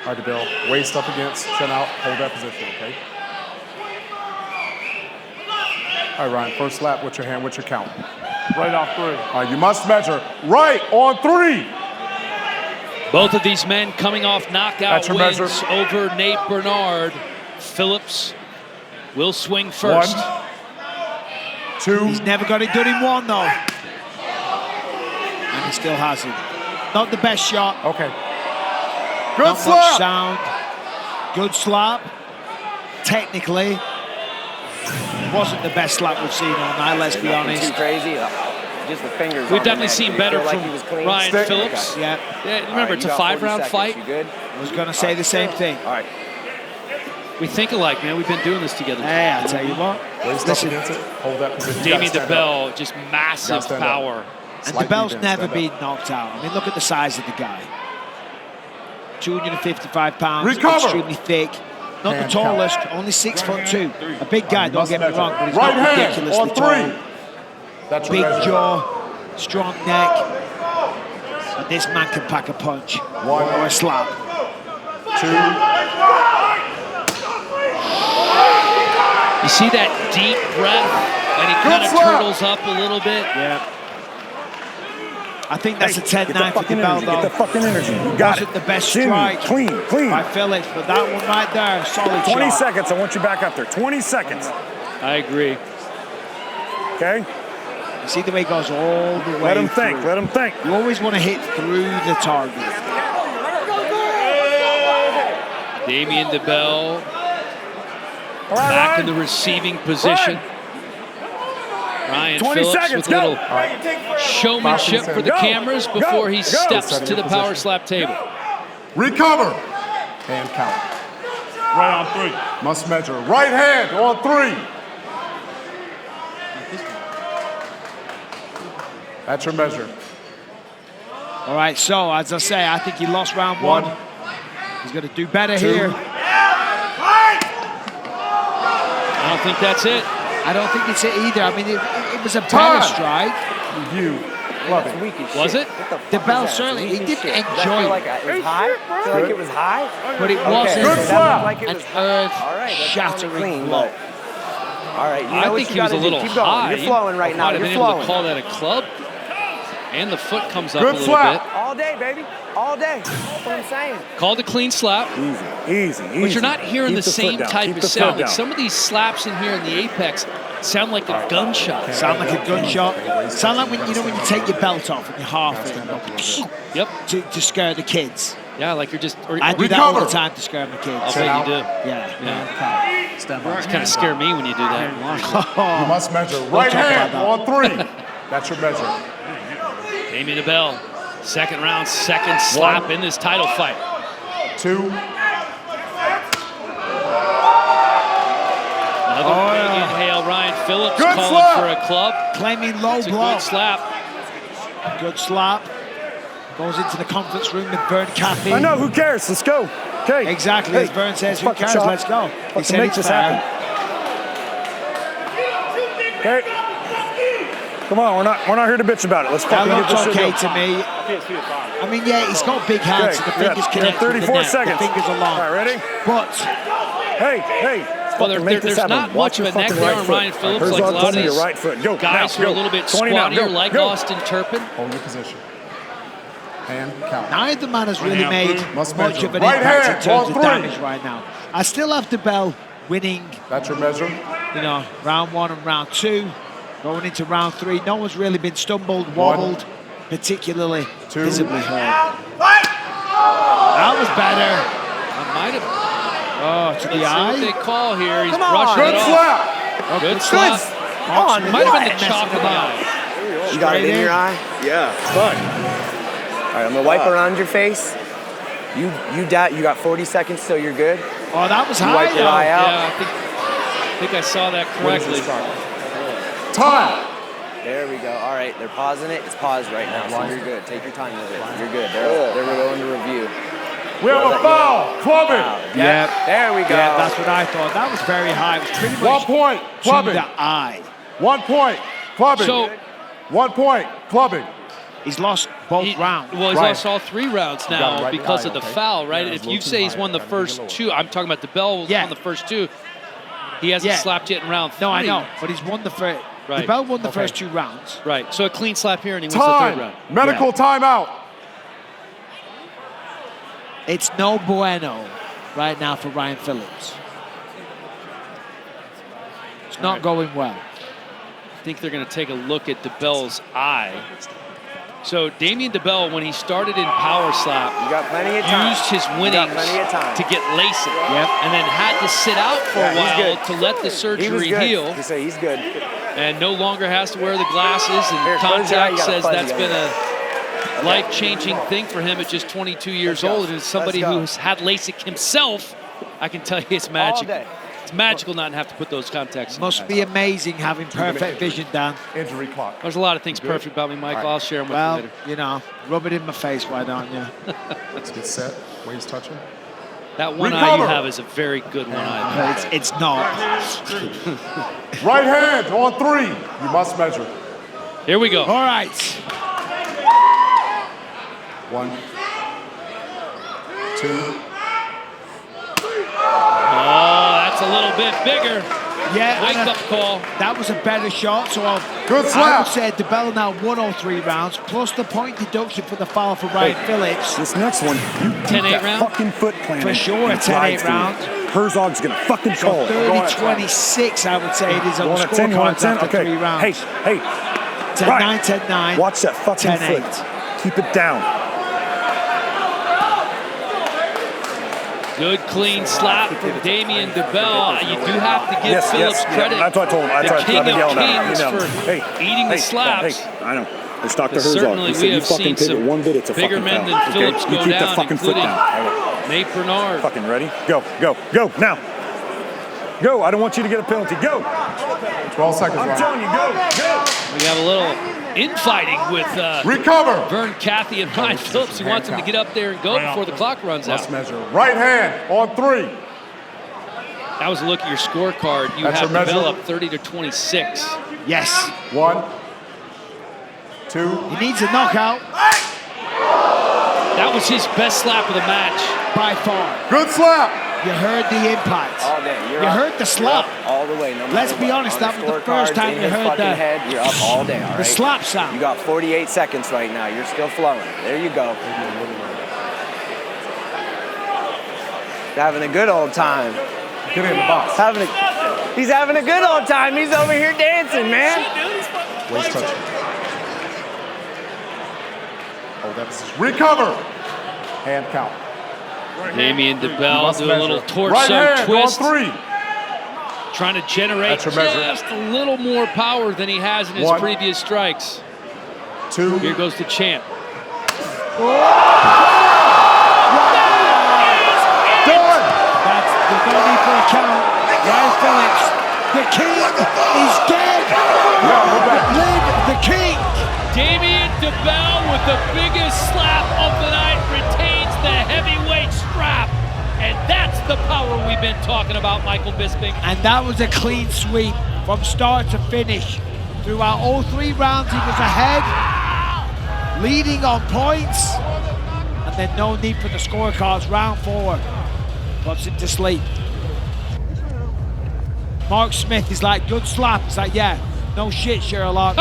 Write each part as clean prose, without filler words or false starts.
All right, Dibbell. Waist up against, chin out, hold that position, okay? All right, Ryan, first lap, what's your hand, what's your count? Right off 3. All right, you must measure right on 3. Both of these men coming off knockout wins measure. over Nate Bernard. Phillips will swing first. 1, 2. He's never got it done in 1, though. And he still hasn't. Not the best shot. Okay. Good Not slap. much sound. Good slap. Technically, wasn't the best slap we've seen all night, let's be honest. Too crazy. Just the fingers. We've definitely seen better from Ryan Stick. Phillips. Okay. Yeah, remember, it's a 5-round fight. You good? I was going to say the same thing. All right. We think alike, man. We've been doing this together. Hey, I tell you what. Waist up against it, hold that position. Damien You gotta stand up. Dibbell, just massive stand up. power. And Slightly Dibbell's bent, never stand been up. knocked out. I mean, look at the size of the guy. 255 pounds, Recover. extremely thick. Not Hand the tallest, only 6'2". A big guy, You don't must get me measure. wrong, but he's Right not hand ridiculously on 3. tall. That's your Big measure. jaw, strong neck. And this man can pack a punch 1, or a slap. 2. You see that deep breath, and he kind of slap. turtles up a little bit. Yeah. I think that's a 10-9 for Dibbell, Get the though. fucking energy. You got Wasn't it. the best Chin, strike Clean. by Phillips, but that one right there, solid 20 shot. seconds. I want you back up there. 20 seconds. I agree. Okay? You see the way he goes all the way Let him think. through. Let him think. You always want to hit through the target. Damien Dibbell All right, back Ryan. in the receiving position. Ryan 20 Phillips seconds, with a go. little showmanship for the Go. cameras Go. before he Go. steps Setting to the your power position. slap table. Recover. Hand count. Right on 3. Must measure. Right hand on 3. That's your measure. All right, so as I say, I think he lost round 1. 1. He's going to do better 2. here. I don't think that's it. I don't think it's it either. I mean, it was a Time. better strike. Review. Love it. Weak as Was shit. it? What the fuck Dibbell is that? certainly, Weak he as didn't shit. Does that enjoy feel it. like it was high? I feel like it was high. But it Okay. wasn't Good That slap. looked like it an was All right, that's earth-shattering clean, blow. but- All right, you know I what think you he was a gotta do. little Keep going. high. You're flowing right now. Might have You're been able to flowing. call that a club. And the foot comes up Good a little slap. bit. All day, baby. All day. That's what I'm saying. Called a clean slap. Easy. But you're not hearing Keep the same foot down. type Keep of the foot sound. Like down. some of these slaps in here in the apex sound like a gunshot. Sound like a gunshot. Sound like when you take your belt off and you half it Yep. to scare the kids. Yeah, like you're just. Or, I do that all the Recover. time to scare my I'll kids. bet you do. Yeah. It's kind of scare me when you do that. You must measure. Right talk hand about on 3. That's your measure. Damien Dibbell, second round, second slap in this title fight. 2. Another big inhale. Ryan Phillips Good calling slap. for a club. Claiming low It's a blow. good slap. Good slap. Goes into the conference room with Vern Cathey. I know. Who cares? Let's go. Okay. Exactly, as Vern says, who fucking cares? shot. Let's go. He Fucking said make it's this fair. happen. Okay. Come on, we're not here to bitch about it. Let's That fucking get looks this shit okay going. to me. I mean, yeah, he's got big hands, so the Okay, fingers yeah, connect with the 34 net. seconds. The fingers are long. All right, ready? But Hey. Well, fucking make this there's happen. not Watch much of a your neck fucking there right on foot. Ryan Phillips. Here's Like a our lot of thumb, these your right foot. Go, guys now, who are a go. little bit 20 now, squattier, go, like go. Austin Turpin. Hold your position. Hand count. neither man has really made Must much measure. of an Right impact hand, in terms of on 3. damage right now. I still have Dibbell winning, That's your measure. round 1 and round 2. Going into round 3, no one's really been stumbled, wobbled, particularly 2. visibly hurt. That was better. I might have. Oh, to the Let's see what they eye. call here. He's Come on. brushing Good it off. slap. Good slap. Come on, Might have been Messing the chalk of the him up. eye. You got it in Straight your in. eye? Yeah, it's fine. All right, I'm gonna wipe around your face. You got 40 seconds till you're good. Oh, that was You high, wipe your eye though. out. Yeah, I think I saw that correctly. Time. There we go. All right, they're pausing it. It's paused right now, so you're good. Take your time with it. You're good. They're going to review. We have a foul. Clubbing. Yep. There we go. Yeah, that's what I thought. That was very high. It was pretty 1 much point. to Clubbing. the eye. 1 point. Clubbing. So 1 point. Clubbing. He's lost both rounds. Well, he's Right. lost all 3 rounds got now it right because high, of the okay. foul, right? Yeah, If it's a you little say too he's high. won the Gotta get a first little- 2, I'm talking about Dibbell Yeah. won the first 2. He hasn't Yeah. slapped yet in round 3. No, I know, but he's won the first. Right. Dibbell won the Okay. first 2 rounds. Right, so a clean slap here and he wins the 3rd Time. round. Medical timeout. It's no bueno right now for Ryan Phillips. It's not going well. I think they're going to take a look at Dibbell's eye. So Damien Dibbell, when he started in power slap, You got plenty of time. used his You got winnings plenty of time. to get LASIK, Yep. and then had to sit out for Yeah, a he's while good. to let the He was surgery good. heal, He said he's good. and no longer has to wear the glasses. And Here, close your eye, Contact you got a says fuzzy that's on been you. a life-changing thing for him at just 22 years Let's go. old. And as somebody Let's go. who's had LASIK himself, I can tell you it's magic. day. It's magical not to have to put those contacts in. Must be amazing having perfect vision, Dan. Injury clock. There's a lot of things perfect about me, Michael. I'll share them with you Well, later. you know, rub it in my face, why don't you? Let's get set. Waist touching. That one eye you Recover. have is a very good one eye. But it's not. Right hand on 3. You must measure. Here we go. All right. 1, 2. Oh, that's a little bit bigger. Yeah, Wake and up call. that was a better shot. So Good I slap. would say Dibbell now won all 3 rounds, plus the point deduction for the foul for Ryan Phillips. This next one, you 10-8 keep that round? fucking foot planted. For sure, and 10-8 drive through round. it. Herzog's gonna fucking call it. 30-26, I would say it is You on the want a 10? You want a scorecards 10? after Okay. 3 rounds. Hey, 10-9, Ryan, 10-9. watch that fucking 10-8. foot. Keep it down. Good clean slap from Damien Dibbell. You do have to give Phillips credit. That's what I told him. The I've king been of yelling at him. kings You know. for eating the slaps. Hey, I know. It's Dr. But Herzog. certainly He we said, you have fucking seen pivot some one bit, it's a bigger fucking men foul. than Okay? Phillips You go keep down, the fucking foot including down. Nate Bernard. Fucking ready? Go now. Go. I don't want you to get a penalty. Go. 12 seconds I'm left. telling you, go. We have a little infighting with Recover. Vern, Cathey, and Ryan Phillips. He wants him to get up there and go before the clock runs Must out. measure. Right hand on 3. That was a look at your scorecard. You That's have your measure? Dibbell up 30-26. Yes. 1, 2. He needs a knockout That was his best slap of the match. by far. Good slap. You heard the impact. All day. You're You up. heard the slap. You're up all the way. No matter Let's be what. honest, On that was the scorecards, first time in we his heard fucking the- head, you're up all day, all right? The slap sound. You got 48 seconds right now. You're still flowing. There you go. Having a good old time. Get in the box. He's having a good old time. He's over here dancing, man. Waist touching. Hold that position. Recover. Hand count. Damien Dibbell Must do a little measure. torso Right hand twist, on 3. trying to generate That's your measure. just a little more power than he has in his 1, previous strikes. 2. Here goes the champ. Done. There's no need for a count. Ryan Phillips, the king is dead. Live the king. Damien Dibbell with the biggest slap of the night retains the heavyweight strap. And that's the power we've been talking about, Michael Bisping. And that was a clean sweep from start to finish. Throughout all 3 rounds, he was ahead, leading on points, and then no need for the scorecards. Round 4 puts him to sleep. Mark Smith is like, good slap. It's like, yeah, no shit, Sherlock.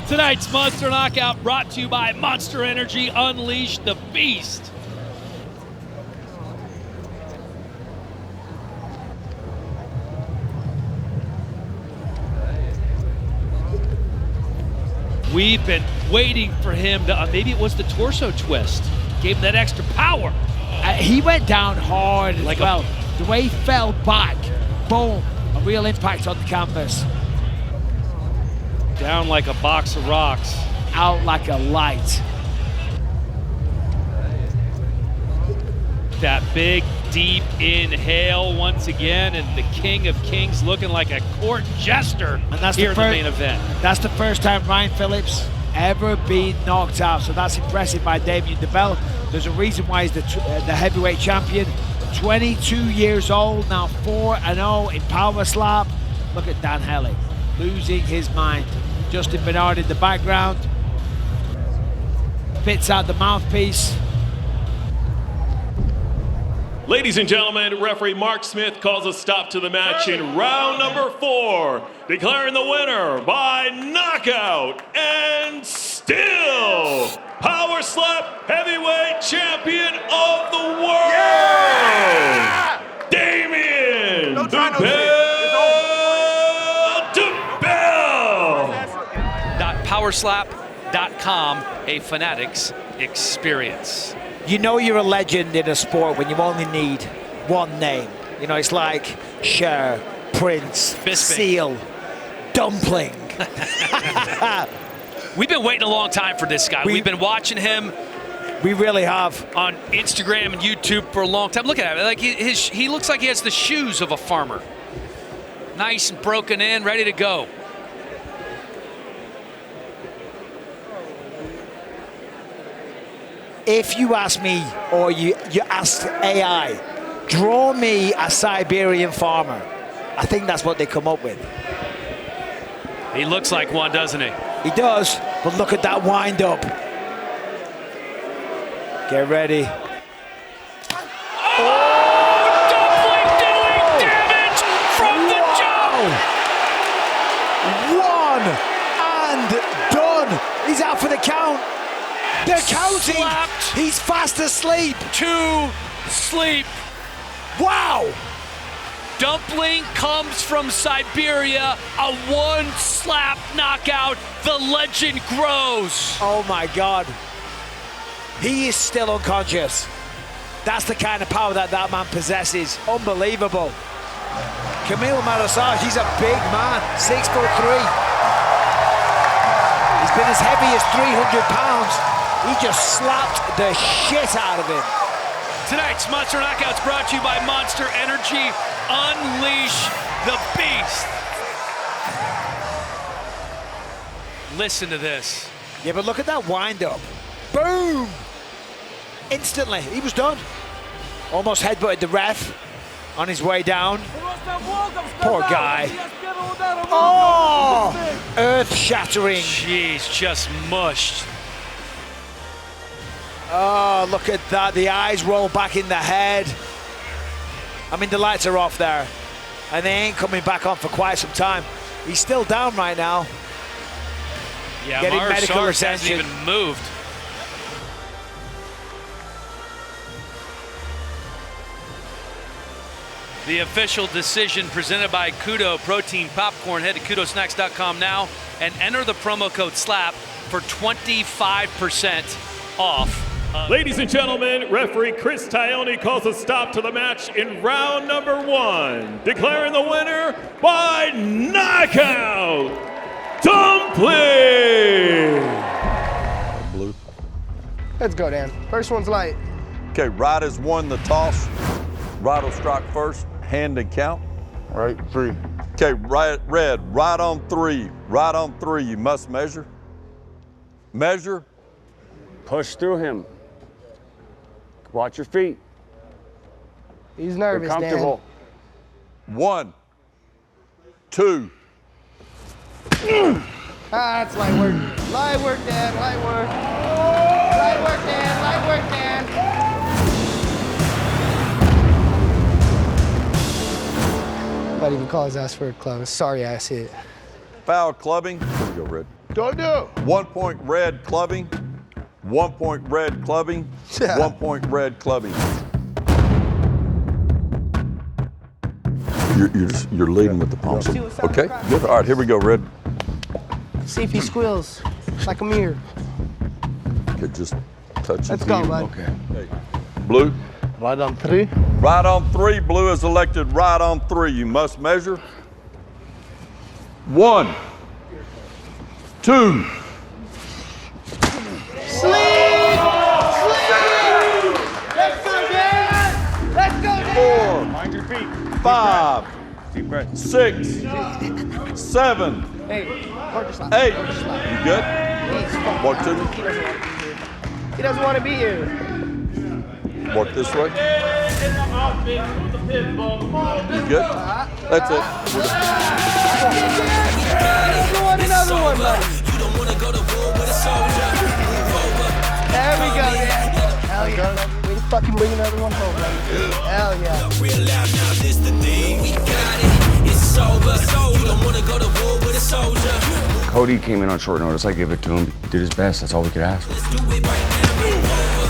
Tonight's Monster Knockout brought to you by Monster Energy. Unleash the Beast. We've been waiting for him to, maybe it was the torso twist, gave him that extra power. He went down hard Like as well. The way he fell back, boom, a real impact on the canvas. Down like a box of rocks. Out like a light. That big, deep inhale once again, and the King of Kings looking like a court jester And that's here the in the main event. That's the first time Ryan Phillips ever been knocked out, so that's impressive by Damien Dibbell. There's a reason why he's the heavyweight champion. 22 years old, now 4-0 in power slap. Look at Dan Helling, losing his mind. Justin Bernard in the background. Fits out the mouthpiece. Ladies and gentlemen, referee Mark Smith calls a stop to the match in round number 4, declaring the winner by knockout and still Power Slap Heavyweight Champion of the World, Damien Dibbell. Powerslap.com, a fanatics experience. You know you're a legend in a sport when you only need one name. You know, it's like Cher, Prince, Bisping. Seal, Dumpling. We've been waiting a long time for this guy. We've been watching him. We really have. On Instagram and YouTube for a long time. Look at him. Like he looks like he has the shoes of a farmer. Nice and broken in, ready to go. If you ask me, or you ask AI, draw me a Siberian farmer, I think that's what they come up with. He looks like one, doesn't he? He does, but look at that wind up. Get ready. Dumpling doing damage from the jump! One and done. He's out for the count. They're counting. Slapped. He's fast asleep. 2 sleep. Wow. Dumpling comes from Siberia. A 1-slap knockout. The legend grows. Oh my God. He is still unconscious. That's the kind of power that man possesses. Unbelievable. Marusarz, he's a big man, 6'3". He's been as heavy as 300 pounds. He just slapped the shit out of him. Tonight's Monster Knockouts brought to you by Monster Energy. Unleash the beast. Listen to this. Yeah, but look at that wind up. Boom! Instantly, he was done. Almost headbutted the ref on his way down. Poor guy. Oh! Earth-shattering. Jeez, just mushed. Oh, look at that. The eyes roll back in the head. I mean, the lights are off there. And they ain't coming back on for quite some time. He's still down right now. Yeah, Getting medical Marusarz hasn't attention. even moved. The official decision presented by Kudo Protein Popcorn. Head to kudosnacks.com now and enter the promo code SLAP for 25% off. Ladies and gentlemen, referee Chris Tione calls a stop to the match in round number 1, declaring the winner by knockout, Dumpling! Blue. Let's go, Dan. First one's light. Okay, right has won the toss. Right will strike first, hand and count. Right, 3. Okay, red, right on 3. Right on 3, you must measure. Measure. Push through him. Watch your feet. He's nervous, Get comfortable. Dan. 1, 2. That's light work. Light work, Dan. Light work. Light work, Dan. Light work, Dan. Might even call his ass for a club. Sorry, ass hit. Foul clubbing. Here we go, red. Don't do. 1 point red clubbing. 1 point red clubbing. 1 point red clubbing. You're leading with the palms. Okay, good. All right, here we go, red. See if he squeals like a mirror. Okay, just touch. Let's go, bud. Okay. Blue. Right on 3. Right on 3. Blue is elected right on 3. You must measure. 1, 2. Sleep! Let's go, Dan! Let's go, Dan! 4, Mind your feet. 5, Deep breath. 6, 7, Hey, work this 8. You good? Walk to me. He doesn't want to be here. Walk this way. You good? That's it. Another one, buddy. There we go, yeah. Hell yeah. We can fucking bring another one home, buddy. Hell yeah. Real loud now, this the thing. We got it. It's over. You don't want to go to war with a soldier. Cody came in on short notice. I gave it to him. He did his best. That's all we could ask. Let's do it right now.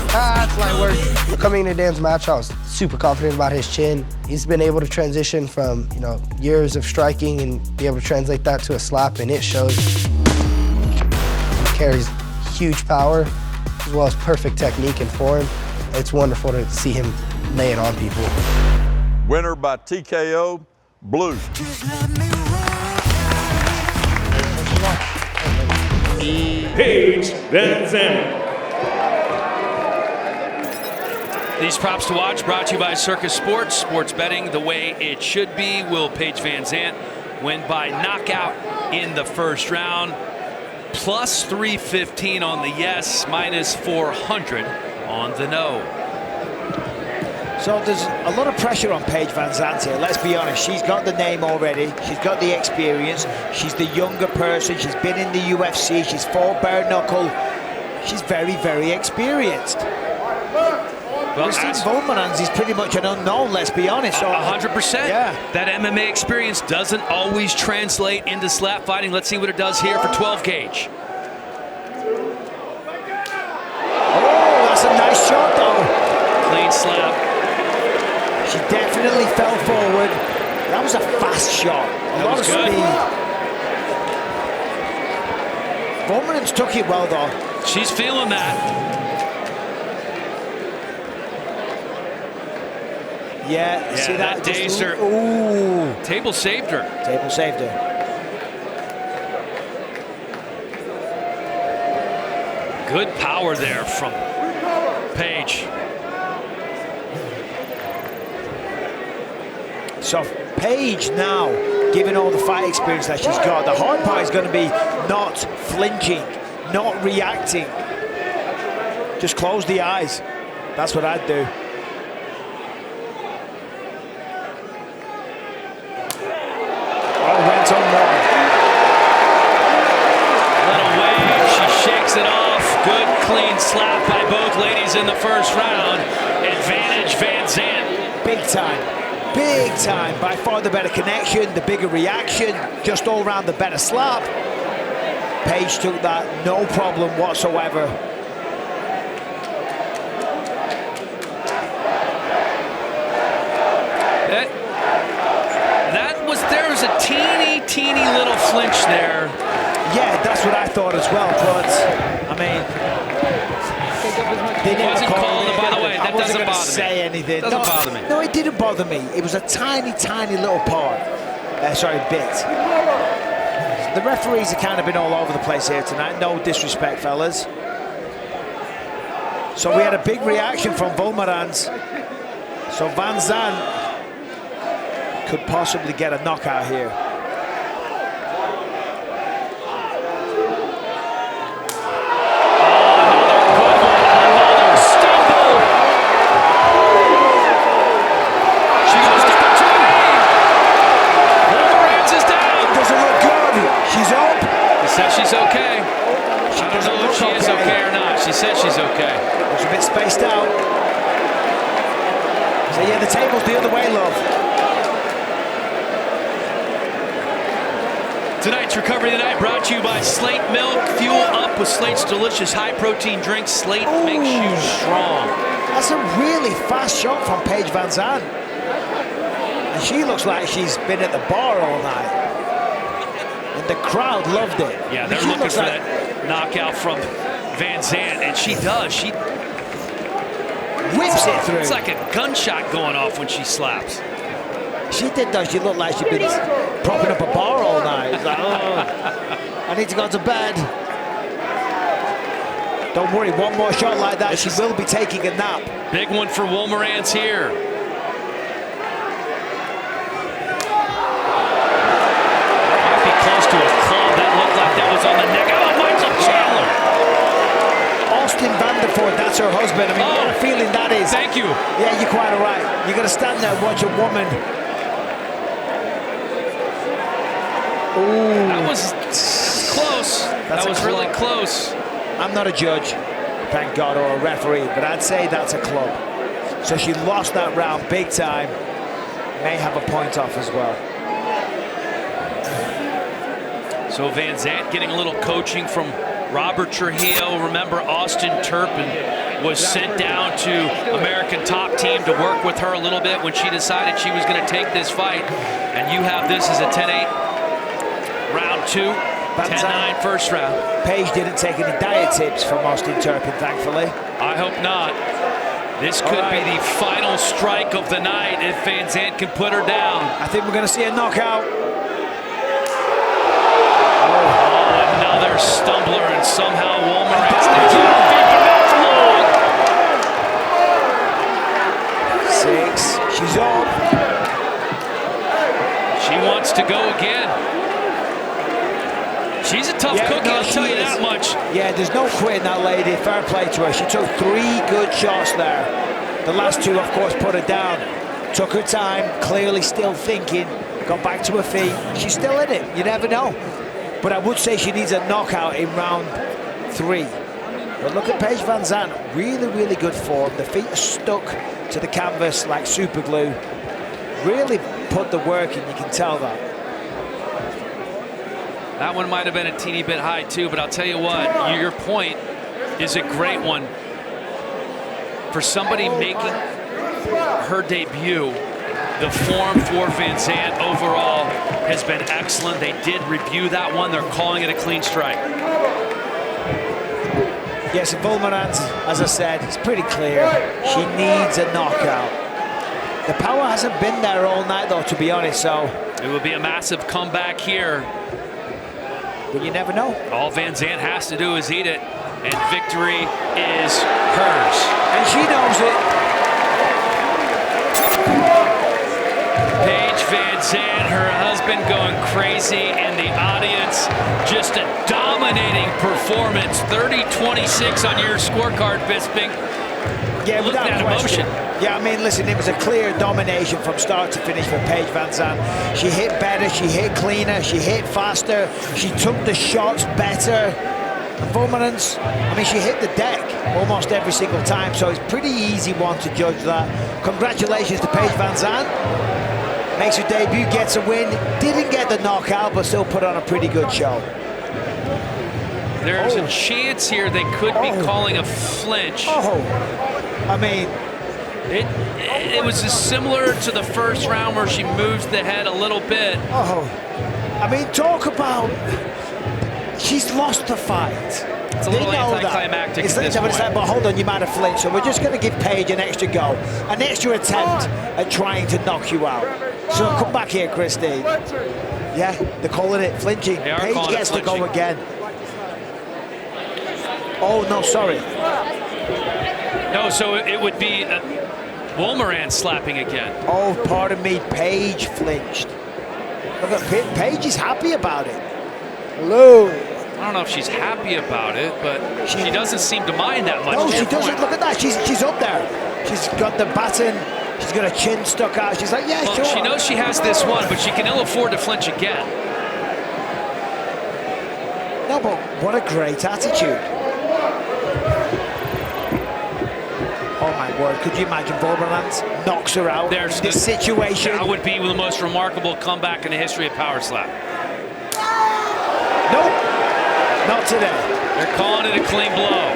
That's light work. Coming into Dan's match, I was super confident about his chin. He's been able to transition from, years of striking and be able to translate that to a slap, and it shows. He carries huge power, as well as perfect technique and form. It's wonderful to see him lay it on people. Winner by TKO, blue. Paige VanZant. These props to watch brought to you by Circus Sports. Sports betting the way it should be. Will Paige VanZant win by knockout in the first round? Plus 315 on the yes, minus 400 on the no. So there's a lot of pressure on Paige VanZant here. Let's be honest. She's got the name already. She's got the experience. She's the younger person. She's been in the UFC. She's fought bare knuckle. She's very, very experienced. Well, Wolmarans is pretty much an unknown, let's be honest. So 100%. Yeah. That MMA experience doesn't always translate into slap fighting. Let's see what it does here for 12 gauge. Oh, that's a nice shot, though. Clean slap. She definitely fell forward. That was a fast shot. A lot of speed. Wolmarans took it well, though. She's feeling that. Yeah, see that? Dazed her. Ooh. Table saved her. Table saved her. Good power there from Paige. So Paige now, given all the fight experience that she's got, the hard part is going to be not flinching, not reacting. Just close the eyes. That's what I'd do. Went on one. Little wave, she shakes it off. Good clean slap by both ladies in the first round. Advantage VanZant. Big time. Big time. By far the better connection, the bigger reaction, just all around the better slap. Paige took that, no problem whatsoever. There was a teeny little flinch there. Yeah, that's what I thought as well, but I mean, they never wasn't called it. By the way, that doesn't bother me. Say anything. Doesn't bother me. No, it didn't bother me. It was a tiny little part. Bit. The referees have kind of been all over the place here tonight. No disrespect, fellas. So we had a big reaction from Wolmarans. So VanZant could possibly get a knockout here. She's okay. I don't know if she is okay or not. She said she's okay. Looks a bit spaced out. So yeah, the table's the other way, love. Tonight's Recovery Tonight brought to you by Slate Milk. Fuel up with Slate's delicious high-protein drink. Slate makes you strong. That's a really fast shot from Paige VanZant. And she looks like she's been at the bar all night. And the crowd loved it. Yeah, they're looking for that knockout from VanZant, and she does. She whips it through. It's like a gunshot going off when she slaps. She did, though. She looked like she'd been propping up a bar all night. It's like, oh, I need to go to bed. Don't worry, one more shot like that, she will be taking a nap. Big one for Wolmarans here. Might be close to a club. That looked like that was on the neck. Oh, Michael Chandler. Austin Vanderford, that's her husband. I mean, what a feeling that is. Thank you. Yeah, you're quite right. You're going to stand there and watch a woman. Ooh. That was close. That was really close. I'm not a judge, thank God, or a referee, but I'd say that's a club. So she lost that round big time. May have a point off as well. So VanZant getting a little coaching from Robert Trujillo. Remember, Austin Turpin was sent down to American Top Team to work with her a little bit when she decided she was going to take this fight. And you have this as a 10-8 round 2, 10-9 first round. Paige didn't take any diet tips from Austin Turpin, thankfully. I hope not. This could be the final strike of the night if VanZant can put her down. I think we're going to see a knockout. Another stumbler, and somehow Wolmarans takes her feet, but that's long. 6, she's on. She wants to go again. She's a tough cookie, I'll tell you that much. Yeah, there's no quitting that lady. Fair play to her. She took 3 good shots there. The last 2, of course, put her down. Took her time, clearly still thinking. Got back to her feet. She's still in it. You never know. But I would say she needs a knockout in round 3. But look at Paige VanZant. Really, really good form. The feet are stuck to the canvas like super glue. Really put the work in, you can tell that. That one might have been a teeny bit high too, but I'll tell you what, your point is a great one. For somebody making her debut, the form for VanZant overall has been excellent. They did review that one. They're calling it a clean strike. Yes, Wolmarans, as I said, it's pretty clear. She needs a knockout. The power hasn't been there all night, though, to be honest, so... It will be a massive comeback here. But you never know. All VanZant has to do is eat it, and victory is hers. And she knows it. Paige VanZant, her husband going crazy, and the audience, just a dominating performance. 30-26 on your scorecard, Bisping. Yeah, look at that emotion. Yeah, I mean, listen, it was a clear domination from start to finish for Paige VanZant. She hit better, she hit cleaner, she hit faster, she took the shots better. And Wolmarans, I mean, she hit the deck almost every single time, so it's pretty easy one to judge that. Congratulations to Paige VanZant. Makes her debut, gets a win. Didn't get the knockout, but still put on a pretty good show. There's a chance here they could be calling a flinch. I mean, it was similar to the first round where she moves the head a little bit. I mean, talk about, she's lost the fight. It's a little anticlimactic at this point. It's like, but hold on, you might have flinched, so we're just going to give Paige an extra go, an extra attempt at trying to knock you out. So come back here, Christine. Yeah, they're calling it flinching. Paige gets to go again. Oh, no, sorry. No, so it would be Wolmarans slapping again. Oh, pardon me, Paige flinched. Look at Paige is happy about it. Hello. I don't know if she's happy about it, but she doesn't seem to mind that much. No, she doesn't. Look at that. She's up there. She's got the baton. She's got her chin stuck out. She's like, yeah, well, sure. She knows she has this one, but she can ill afford to flinch again. No, but what a great attitude. Oh my word, could you imagine Wolmarans knocks her out in this situation? That would be the most remarkable comeback in the history of Power Slap. Nope, not today. They're calling it a clean blow.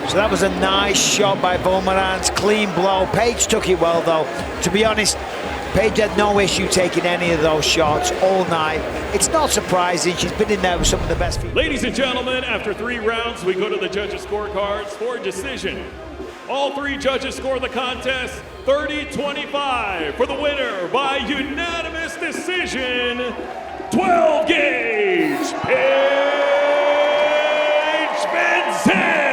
So that was a nice shot by Wolmarans, clean blow. Paige took it well, though. To be honest, Paige had no issue taking any of those shots all night. It's not surprising. She's been in there with some of the best people. Ladies and gentlemen, after 3 rounds, we go to the judges' scorecards for decision. All 3 judges score the contest 30-25 for the winner by unanimous decision, 12 gauge, Paige VanZant.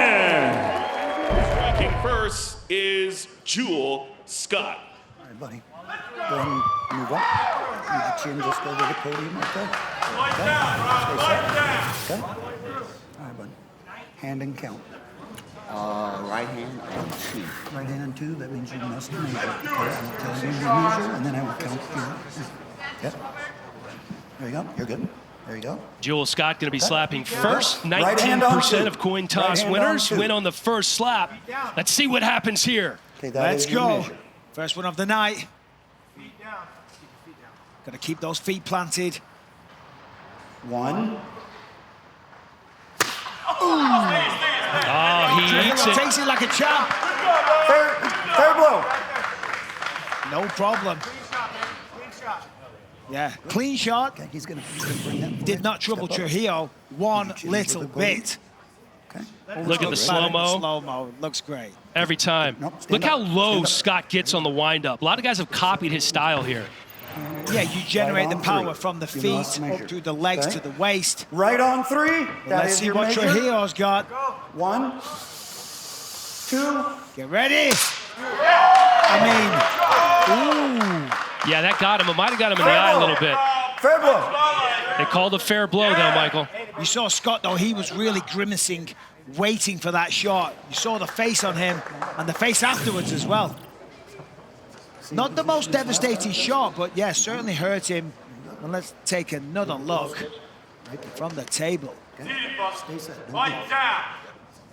Striking first is Jewel Scott. All right, buddy. Go ahead and move up. Move your chin just over the podium right there. Okay. Stay set. Okay. All right, buddy. Hand and count. Right hand and 2. Right hand and 2, that means you must measure. Okay, I'll tell you to measure, and then I will count you. Yep. There you go. You're good. There you go. Jewel Scott going to be slapping first. Right hand on 19% two. of coin toss Right winners hand on 2. win on the first slap. Let's see what happens here. Okay, that Let's is your go. measure. First one of the night. Got to keep those feet planted. 1. Oh, he eats it. Takes it like a champ. Third blow. No problem. Yeah, clean shot. Okay, he's gonna bring that. Did not trouble Step up. Trujillo one Chin little over the podium. bit. Okay. Look at the slow-mo. Slow-mo, looks great. Every time. No, stand Look how up. low Stand up. Scott gets on the wind-up. A lot of guys have copied his style here. Yeah, you generate the on three. get from the You feet must measure. up through the legs Okay. to the waist. Right on 3. That Let's is see your what measure. Trujillo's got. 1, 2. Get ready. I mean, Yeah, that got him. It might have got him in the eye a little bit. Fair blow. They called a fair blow, though, Michael. you saw Scott, though, he was really grimacing, waiting for that shot. You saw the face on him and the face afterwards as well. Not the most devastating shot, but yeah, certainly hurt him. And let's take another look from the table. Stay set. Don't move.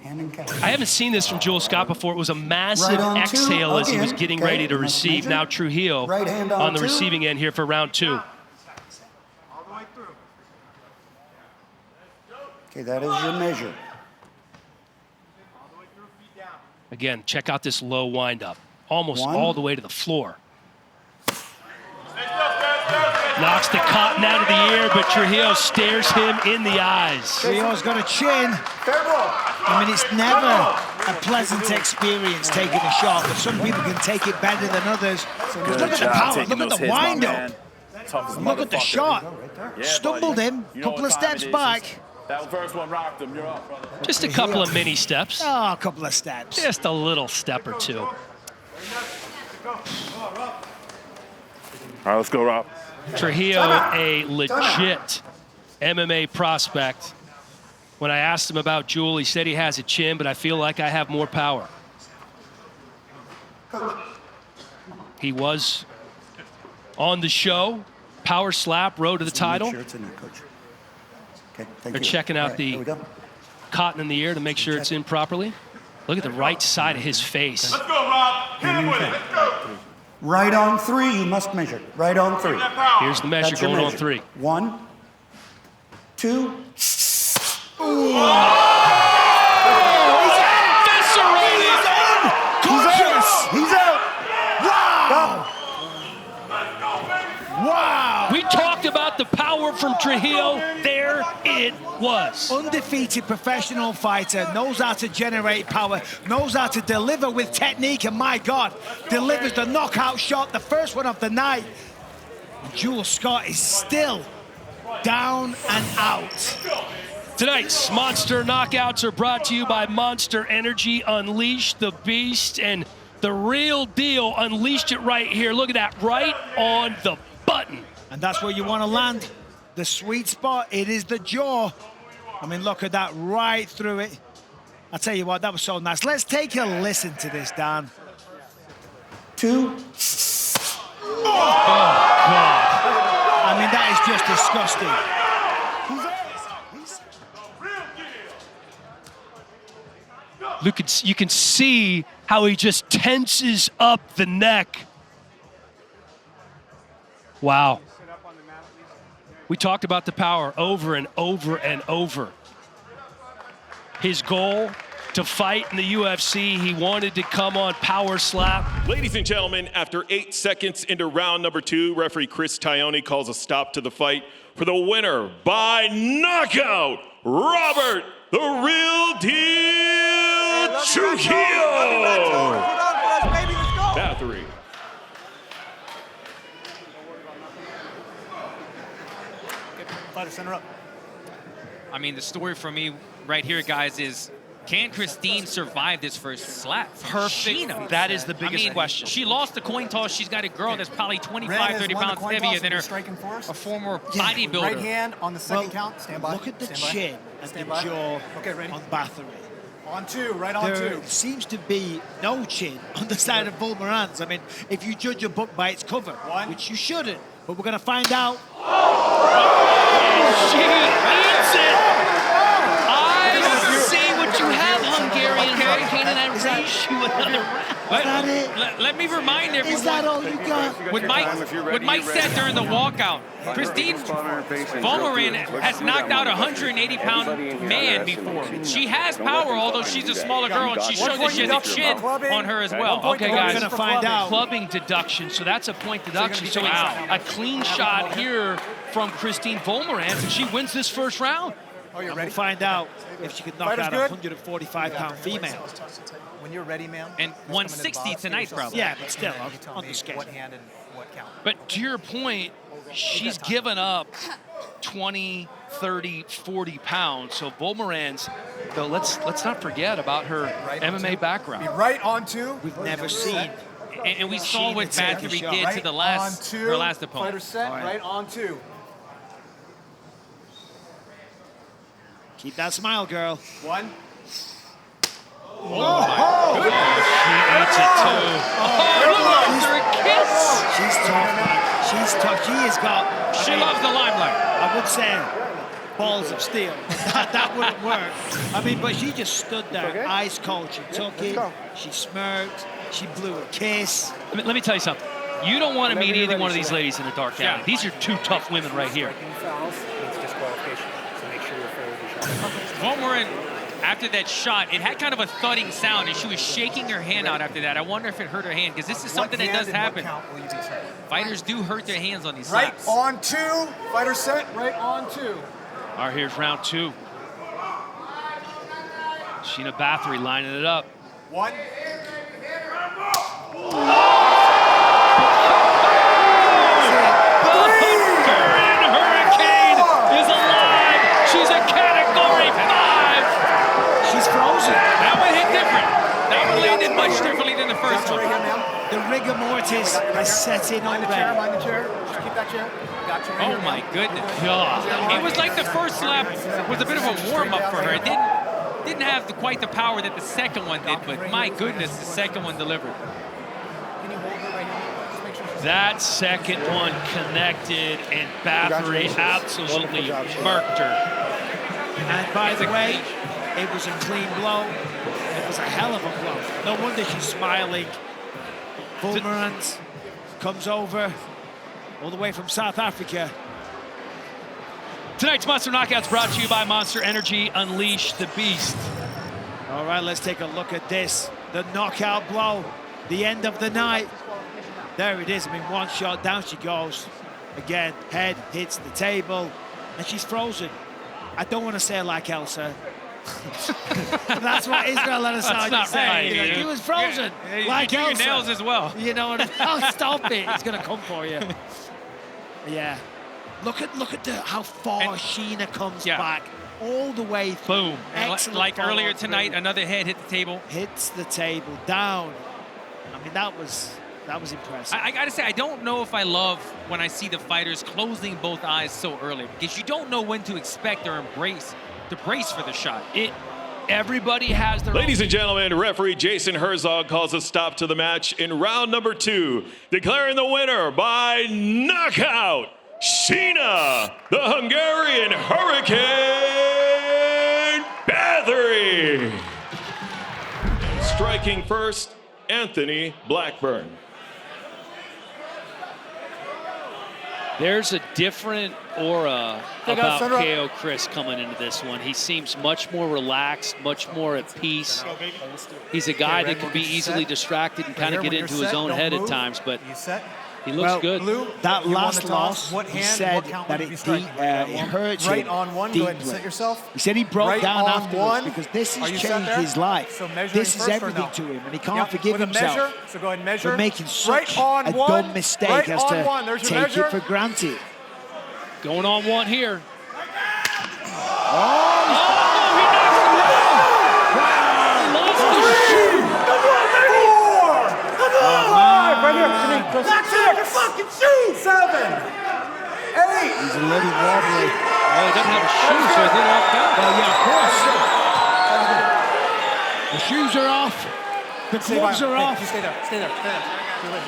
Hand and count. I haven't seen this from Jewel Scott before. It was a massive Right on 2, exhale as he was again. getting Okay, ready to must receive. measure. Now Trujillo Right hand on the 2. receiving end here for round 2. Okay, that is your measure. Again, check out this low windup. Almost 1. all the way to the floor. Knocks the cotton out of the air, but Trujillo stares him in the eyes. Trujillo's got a chin. Fair blow. I mean, it's never a pleasant experience taking a shot, but some people can take it better than others. Look at the power, look at the wind-up. Look at the shot. Stumbled him, couple of steps back. That first one rocked him. You're up, brother. Just a couple of mini steps. Oh, a couple of steps. Just a little step or two. All right, let's go, Rob. Trujillo, a legit MMA prospect. When I asked him about Jewel, he said he has a chin, but I feel like I have more power. He was on the show, power slap, road to the title. Make sure it's in there, coach. Okay, thank They're you. checking out All right, the here we go. cotton in the air to make sure it's in properly. Look at the right side of his face. Let's go, Rob. Hit him with it. Let's go. Right on 3, you must measure. Right on 3. Here's the measure That's your going on measure. 3. 1, 2. He's out. Wow! Wow! We talked about the power from Trujillo. There it was. Undefeated professional fighter, knows how to generate power, knows how to deliver with technique, and my God, delivers the knockout shot, the first one of the night. Jewel Scott is still down and out. Tonight's Monster Knockouts are brought to you by Monster Energy. Unleash the beast, and the real deal unleashed it right here. Look at that, right on the button. And that's where you want to land. The sweet spot, it is the jaw. I mean, look at that, right through it. I'll tell you what, that was so nice. Let's take a listen to this, Dan. 2. Oh, God. I mean, that is just disgusting. Look, you can see how he just tenses up the neck. Wow. We talked about the power over and over and over. His goal to fight in the UFC, he wanted to come on power slap. Ladies and gentlemen, after 8 seconds into round number 2, referee Chris Tione calls a stop to the fight for the winner by knockout, Robert the Real Deal Trujillo. Bathory. I mean, the story for me right here, guys, is Can Christine survive this first slap? Perfect. That is the biggest question. She lost the coin toss. She's got a girl that's probably 25, 30 pounds heavier than her, a former bodybuilder. Right hand on the second count. Stand by. Look at the chin and the jaw on Bathory. On 2, right on 2. There seems to be no chin on the side of Wolmarans. I mean, if you judge a book by its cover, which you shouldn't, but we're going to find out. She eats it! I see what you have, Hungarian Hurricane, and I raise you another round. Let me remind everyone. Is that all you got? What Mike said during the walkout, Christine Wolmaran has knocked out a 180-pound man before. She has power, although she's a smaller girl, and she showed that she has a chin on her as well. Okay, guys. We're going to find out. Clubbing deduction, so that's a point deduction. So it's a clean shot here from Christine Wolmarans, and she wins this first round. Oh, you're And ready? we'll find out if she can knock out a 145-pound female. When you're ready, ma'am. And 160 tonight, probably. Yeah, but still, on the scale. What hand and what count? But to your point, she's given up 20, 30, 40 pounds. So Wolmarans, though, let's not forget about her MMA background. Be right on 2. We've never seen. And we saw what Bathory did to the her last opponent. Fighter set, right on 2. Keep that smile, girl. 1. Oh, my goodness. She eats it, too. After a kiss. She's tough, man. She's tough. She has got... She loves the limelight. I would say balls of steel. That wouldn't work. I mean, but she just stood there, ice cold. She took it. She smirked. She blew a kiss. Let me tell you something. You don't want to meet either one of these ladies in a dark alley. These are two tough women right here. Wolmaran, after that shot, it had kind of a thudding sound, and she was shaking her hand out after that. I wonder if it hurt her hand, because this is something that does happen. Fighters do hurt their hands on these slaps. Right on 2. Fighter set, right on 2. All right, here's round 2. Sheena Bathory lining it up. 1. Hungarian Hurricane is alive. She's a category 5. She's frozen. That one hit different. That one landed much differently than the first one. The rigor mortis has set in already. Mind the chair. Just keep that chair. Got you. Oh my goodness. It was like the first slap was a bit of a warm-up for her. It didn't have quite the power that the second one did, but my goodness, the second one delivered. Can you hold her right here? Just make sure she's... That second one connected, and Bathory absolutely murked her. And by the way, it was a clean blow. It was a hell of a blow. No wonder she's smiling. Wolmarans comes over all the way from South Africa. Tonight's Monster Knockouts brought to you by Monster Energy. Unleash the Beast. All right, let's take a look at this. The knockout blow, the end of the night. There it is. I mean, one shot, down she goes. Again, head hits the table, and she's frozen. I don't want to say it like Elsa. That's what Israel Adesanya said. Right, he was frozen. Yeah, like you do Elsa. your nails as well. You know what I mean? Oh, stop it. It's going to come for you. Yeah. Look at how far Sheena comes back. All the way through. Boom. Like earlier tonight, another head hit the table. Hits the table down. I mean, that was impressive. I got to say, I don't know if I love when I see the fighters closing both eyes so early, because you don't know when to expect or to brace for the shot. Everybody has their Ladies and gentlemen, referee Jason Herzog calls a stop to the match in round number 2, declaring the winner by knockout, Sheena, the Hungarian Hurricane Bathory. Striking first, Anthony Blackburn. There's a different aura about KO Chris coming into this one. He seems much more relaxed, much more at peace. He's a guy that can be easily distracted and kind of get into his own head at times, but he looks good. That last loss, he said that it hurts him right on 1, go ahead and set yourself. He said he broke right down on afterwards 1. because this has you set changed there? his life. So This is everything to him, and he can't forgive with a himself measure, so go ahead and measure. for making such right on a 1, dumb mistake right as on to 1. There's your take measure. it for granted. Going on 1 here. Oh, he knocks him down! Right here. Knock out your fucking shoe. 7, 8. He's a little wobbly. Oh, he doesn't have a shoe, so he didn't walk out. Well, yeah, of course. The shoes are off. The gloves are off. Stay there. Stay there. Stay there.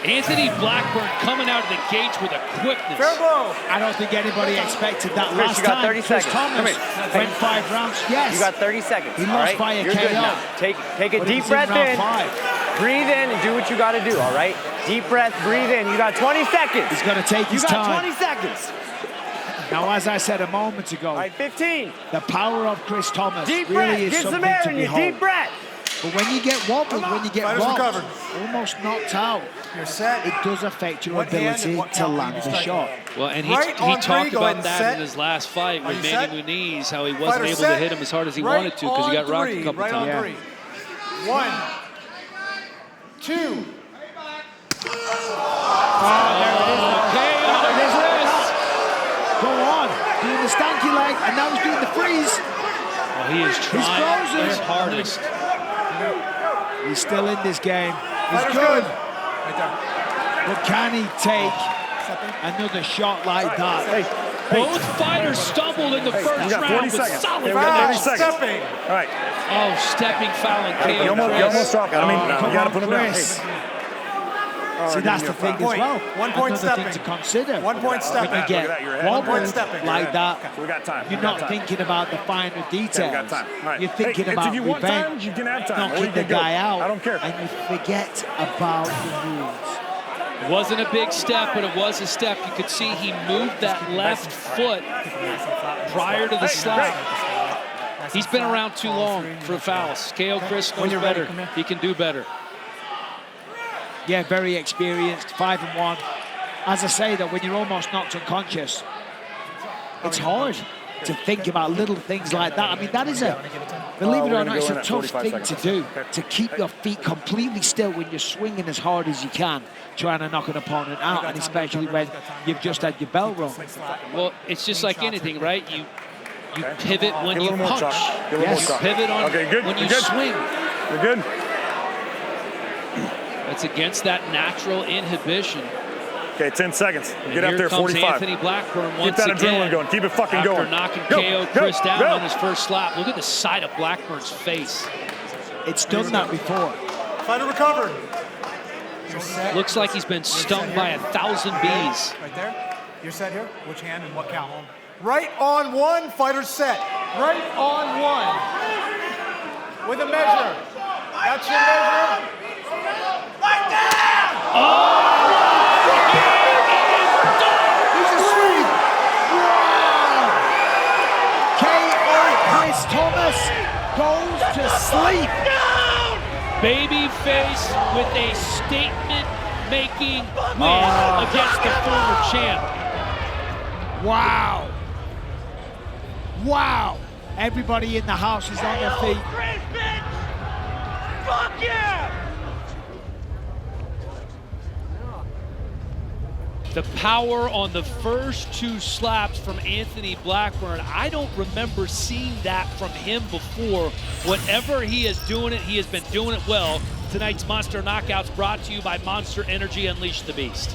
Anthony Blackburn coming out of the gates with a quickness. Fair blow. I don't think anybody expected that Chris, last you got time. 30 Chris seconds. Thomas went 5 rounds. Yes. You got 30 seconds. He all lost right? by a You're KO. good now. Take a But deep he's breath round in. 5. Breathe in and do what you got to do, all right? Deep breath, breathe in. You got 20 seconds. He's got to take his time. You got 20 seconds. Now, as I said a moment ago, all right, 15. The power of Chris Thomas Deep really breath. is Get something some air to in you. behold. Deep breath. But when you get wobbled, when you get Fighters rocked, recovered. almost knocked out, You're set. it does affect your What hand ability and what to count land are you the striking? shot. Well, and Right he on talked three, go ahead about and that set. in his last fight Are with you set? Manny Muniz, how he wasn't Fighter able set. to hit him as hard as he Right wanted to because he got on rocked a three. couple Right times. on 3. 1, 2. Go on, doing the stanky leg, and now he's doing the freeze. Well, he is trying his hardest. He's still in this game. He's Fighter's good. Right there. But can he take another shot like that? Both fighters stumbled in the first round with solid Foul, connections. stepping. All right. Oh, stepping foul and KO. You almost dropped it. I mean, you got to put him down. Chris. See, that's the thing as well. 1 point Another stepping. thing to consider. 1 point When stepping. you get wobbled stepping. like that, So we got time. you're not thinking about the finer details. we got time. All right. You're thinking Hey, about if you want revenge, time, you can have time. Or knocking you the can go. guy out. I don't care. And you forget about the rules. It wasn't a big step, but it was a step. You could see he moved that left foot prior to the slap. He's been around too long for fouls. KO Chris knows better. He can do better. Yeah, very experienced, 5-1. As I say, that when you're almost knocked unconscious, it's hard to think about little things like that. I mean, that is believe it or not, it's a tough thing to do, to keep your feet completely still when you're swinging as hard as you can, trying to knock an opponent out, and especially when you've just had your bell rung. Well, it's just like anything, right? You pivot when you punch. Yes. Pivot on when you swing. You're good. It's against that natural inhibition. Okay, 10 seconds. And Get up here there, comes 45. Anthony Blackburn Keep once that again. adrenaline going. Keep it fucking After going. knocking Go, KO go, Chris down go. on his first slap. Look at the side of Blackburn's face. It's done that before. Fighter recovered. Looks like he's been stung by 1,000 bees. Right there. You're set here. Which hand and what count? Right on 1. Fighter set. Right on 1. With a measure. That's your measure. Right down. Oh! He's a sweep. Wow. KO Chris Thomas goes to sleep. Babyface with a statement-making win against the former champ. Wow. Wow. Everybody in the house is on their feet. Fuck yeah! The power on the first 2 slaps from Anthony Blackburn, I don't remember seeing that from him before. Whatever he is doing it, he has been doing it well. Tonight's Monster Knockouts brought to you by Monster Energy. Unleash the Beast.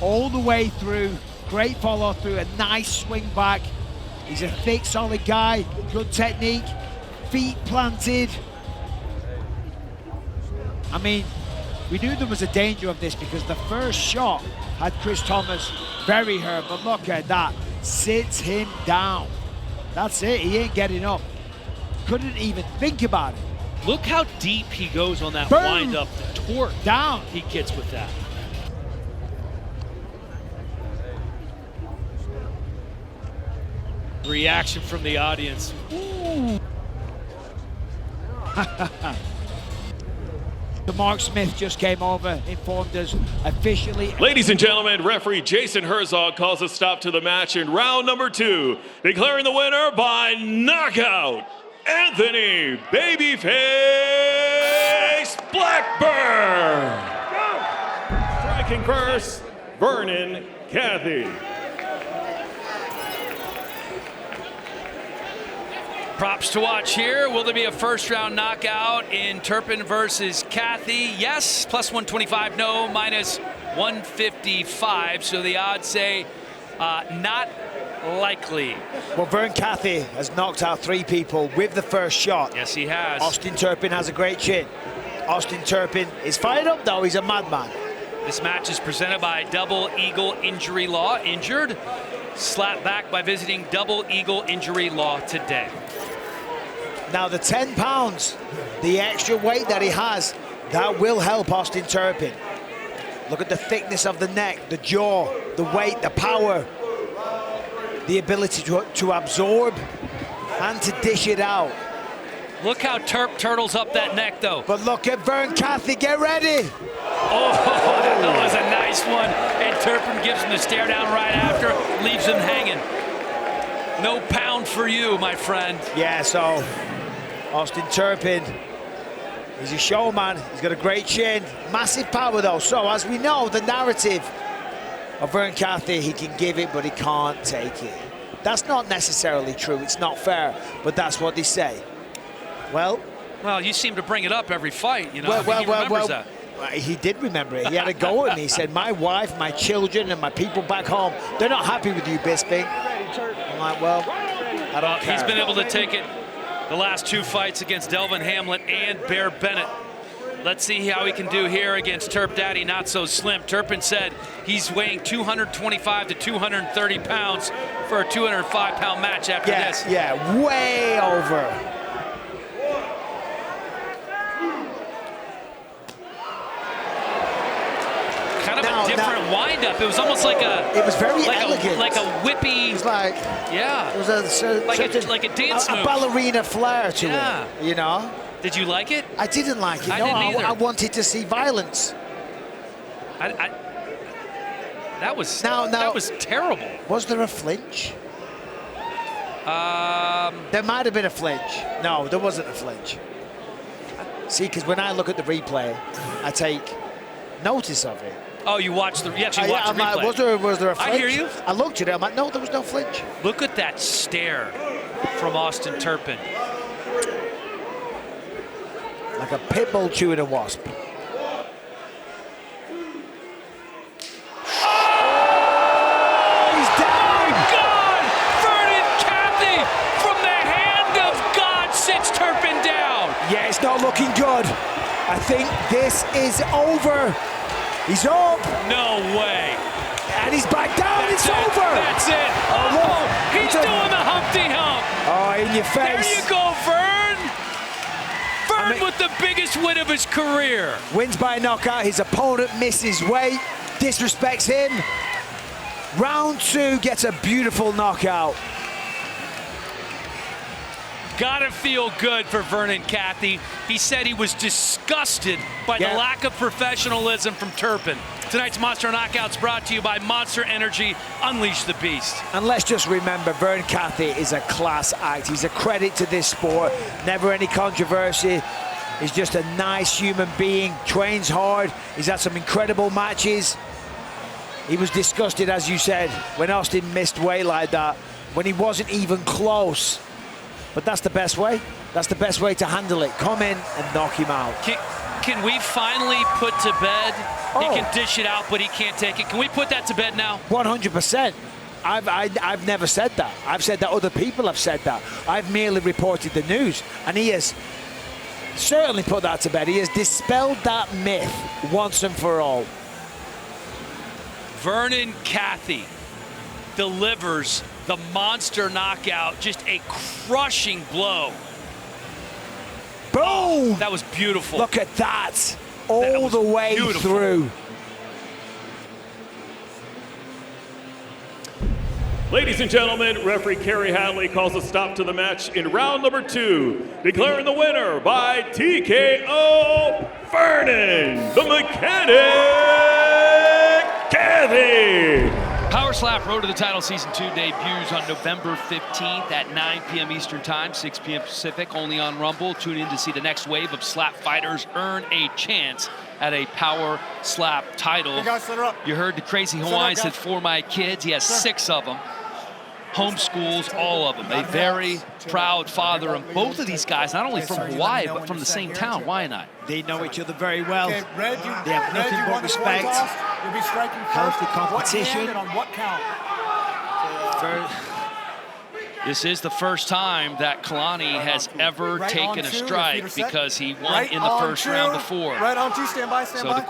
All the way through, great follow through, a nice swing back. He's a thick, solid guy, good technique, feet planted. I mean, we knew there was a danger of this because the first shot had Chris Thomas very hurt, but look at that, sits him down. That's it, he ain't getting up. Couldn't even think about it. Look how deep he goes on that Boom. wind up, the torque down he gets with that. Reaction from the audience. Ooh. The Mark Smith just came over, informed us officially. Ladies and gentlemen, referee Jason Herzog calls a stop to the match in round number 2, declaring the winner by knockout, Anthony Babyface Blackburn. Striking first, Vernon Cathey. Props to watch here. Will there be a first-round knockout in Turpin versus Cathey? Yes, plus 125. No, minus 155. So the odds say not likely. Well, Vern Cathey has knocked out 3 people with the first shot. Yes, he has. Austin Turpin has a great chin. Austin Turpin is fired up, though. He's a madman. This match is presented by Double Eagle Injury Law. Injured? Slap back by visiting Double Eagle Injury Law today. Now, the 10 pounds, the extra weight that he has, that will help Austin Turpin. Look at the thickness of the neck, the jaw, the weight, the power, the ability to absorb and to dish it out. Look how Turp turtles up that neck, though. But look at Vern Cathey, get ready. Oh, that was a nice one. And Turpin gives him the stare down right after, leaves him hanging. No pound for you, my friend. Yeah, so Austin Turpin, he's a showman. He's got a great chin, massive power though. So as we know, the narrative of Vern Cathey, he can give it, but he can't take it. That's not necessarily true. It's not fair, but that's what they say. Well, you seem to bring it up every fight, you know. Well, he did remember it. He had a go at me. He said, my wife, my children, and my people back home, they're not happy with you, Bisping. I'm like, well, I don't care. He's been able to take it the last 2 fights against Delvin Hamlet and Bear Bennett. Let's see how he can do here against Turp Daddy, not so slim. Turpin said he's weighing 225 to 230 pounds for a 205-pound match after this. Yeah, way over. Kind of a different windup. It was almost like a. It was very elegant. Like a whippy. It was like. Yeah. It was like a dance move. A ballerina flair to it. You know. Did you like it? I didn't like it. I didn't either. I wanted to see violence. That was terrible. Was there a flinch? There might have been a flinch. No, there wasn't a flinch. See, because when I look at the replay, I take notice of it. Oh, you watched the replay. Like, was there a flinch? I hear you. I looked at it. I'm like, no, there was no flinch. Look at that stare from Austin Turpin. Like a pit bull chewing a wasp. Yeah, it's not looking good. I think this is over. He's up. No way. And he's back down. It's over. That's it. Oh, he's doing the Humpty Hump. Oh, in your face. There you go, Vern. Vern with the biggest win of his career. Wins by knockout. His opponent misses weight, disrespects him. Round 2 gets a beautiful knockout. Gotta feel good for Vernon Cathey. He said he was disgusted by the lack of professionalism from Turpin. Tonight's Monster Knockouts brought to you by Monster Energy. Unleash the beast. And let's just remember, Vern Cathey is a class act. He's a credit to this sport. Never any controversy. He's just a nice human being. Trains hard. He's had some incredible matches. He was disgusted, as you said, when Austin missed weight like that, when he wasn't even close. But that's the best way. That's the best way to handle it. Come in and knock him out. Can we finally put to bed? He can dish it out, but he can't take it. Can we put that to bed now? 100%. I've never said that. I've said that other people have said that. I've merely reported the news. And he has certainly put that to bed. He has dispelled that myth once and for all. Vernon Cathey delivers the monster knockout, just a crushing blow. Boom! That was beautiful. Look at that. All the way through. Ladies and gentlemen, referee Kerry Hadley calls a stop to the match in round number 2, declaring the winner by TKO, Vernon the Mechanic Cathey. Power Slap Road to the Title Season 2 debuts on November 15th at 9 p.m. Eastern Time, 6 p.m. Pacific, only on Rumble. Tune in to see the next wave of slap fighters earn a chance at a Power Slap title. Hey guys, set her up. You heard the crazy Hawaiian said, for my kids. He has 6 of them. homeschools all of them. A very proud father. And both of these guys, not only from Hawaii, but from the same town, Waianae. They know each other very well. Okay, Red, they have nothing but respect. You'll be striking first. Healthy competition. What hand and on what count? This is the first time that Kalani has ever taken a strike because he won in the first round before. Right on two, stand by, stand by. So the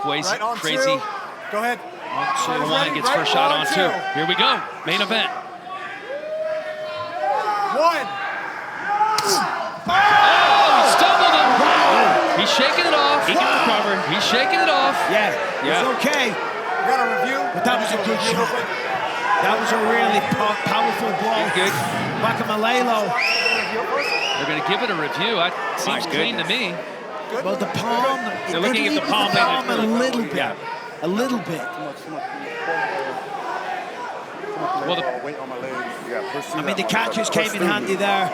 crazy Go ahead. Hawaiian gets first shot on two. Here we go, main event. One. Oh, he stumbled him. He's shaking it off. He can recover. He's shaking it off. Yeah, it's okay. You got a review? But that was a good shot. That was a really powerful blow. Good. Vakameilalo. They're going to give it a review. That seems clean to me. Well, the palm. They're looking at the palm a little bit. Yeah. A little bit. Well, I mean, the catches came in handy there.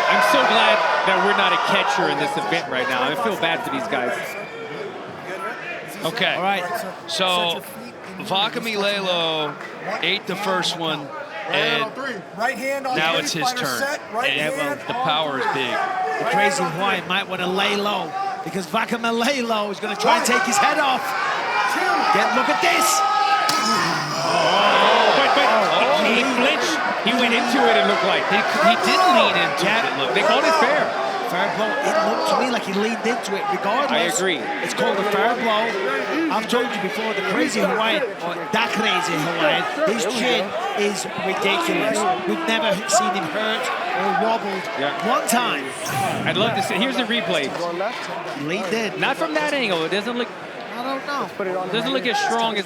I'm so glad that we're not a catcher in this event right now. I feel bad for these guys. Okay. All right. So Vakameilalo ate the first one, and now it's his turn. And the power is big. The crazy Hawaiian might want to lay low because Vakameilalo is going to try and take his head off. Look at this. But he flinched. He went into it, it looked like. He did lean into it. They called it fair. Fair blow. It looked to me like he leaned into it regardless. I agree. It's called a fair blow. I've told you before, the crazy Hawaiian, or that crazy Hawaiian, his chin is ridiculous. We've never seen him hurt or wobbled one time. I'd love to see. Here's the replay. He leaned in. Not from that angle. It doesn't look. I don't know. It doesn't look as strong as.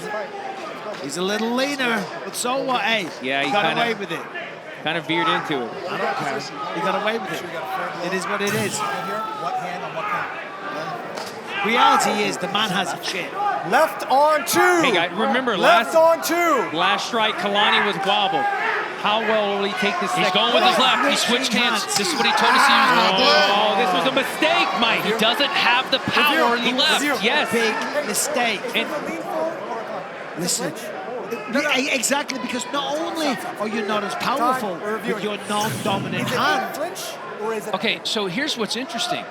He's a little leaner, but so what? Hey, yeah, he got away with it. Kind of veered into it. I don't care. He got away with it. It is what it is. What hand on what count? Reality is the man has a chin. Left on two. Hey, guys, remember left on two. Last strike, Kalani was wobbled. How well will he take this? He's going with his left. He switched hands. This is what he told us he was going to do. Oh, this was a mistake, Mike. He doesn't have the power in the left. Yes. Big mistake. Listen. Exactly, because not only are you not as powerful with your non-dominant hand. Okay, so here's what's interesting.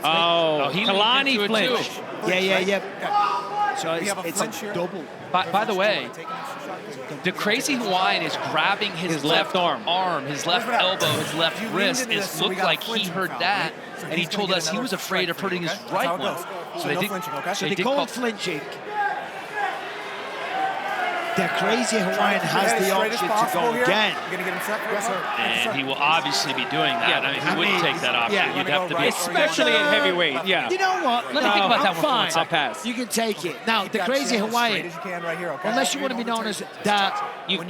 Oh, Kalani flinched. Yeah. So it's a double. By the way, the crazy Hawaiian is grabbing his left arm, his left elbow, his left wrist. It looked like he heard that, and he told us he was afraid of hurting his right one. So they called flinching. The crazy Hawaiian has the option to go again. And he will obviously be doing that. I mean, he wouldn't take that option. You'd have to be... Especially in heavyweight, yeah. You know what? Let me think about that one fine. for I'll pass. You can take it. Now, the crazy Hawaiian, unless you want to be known as that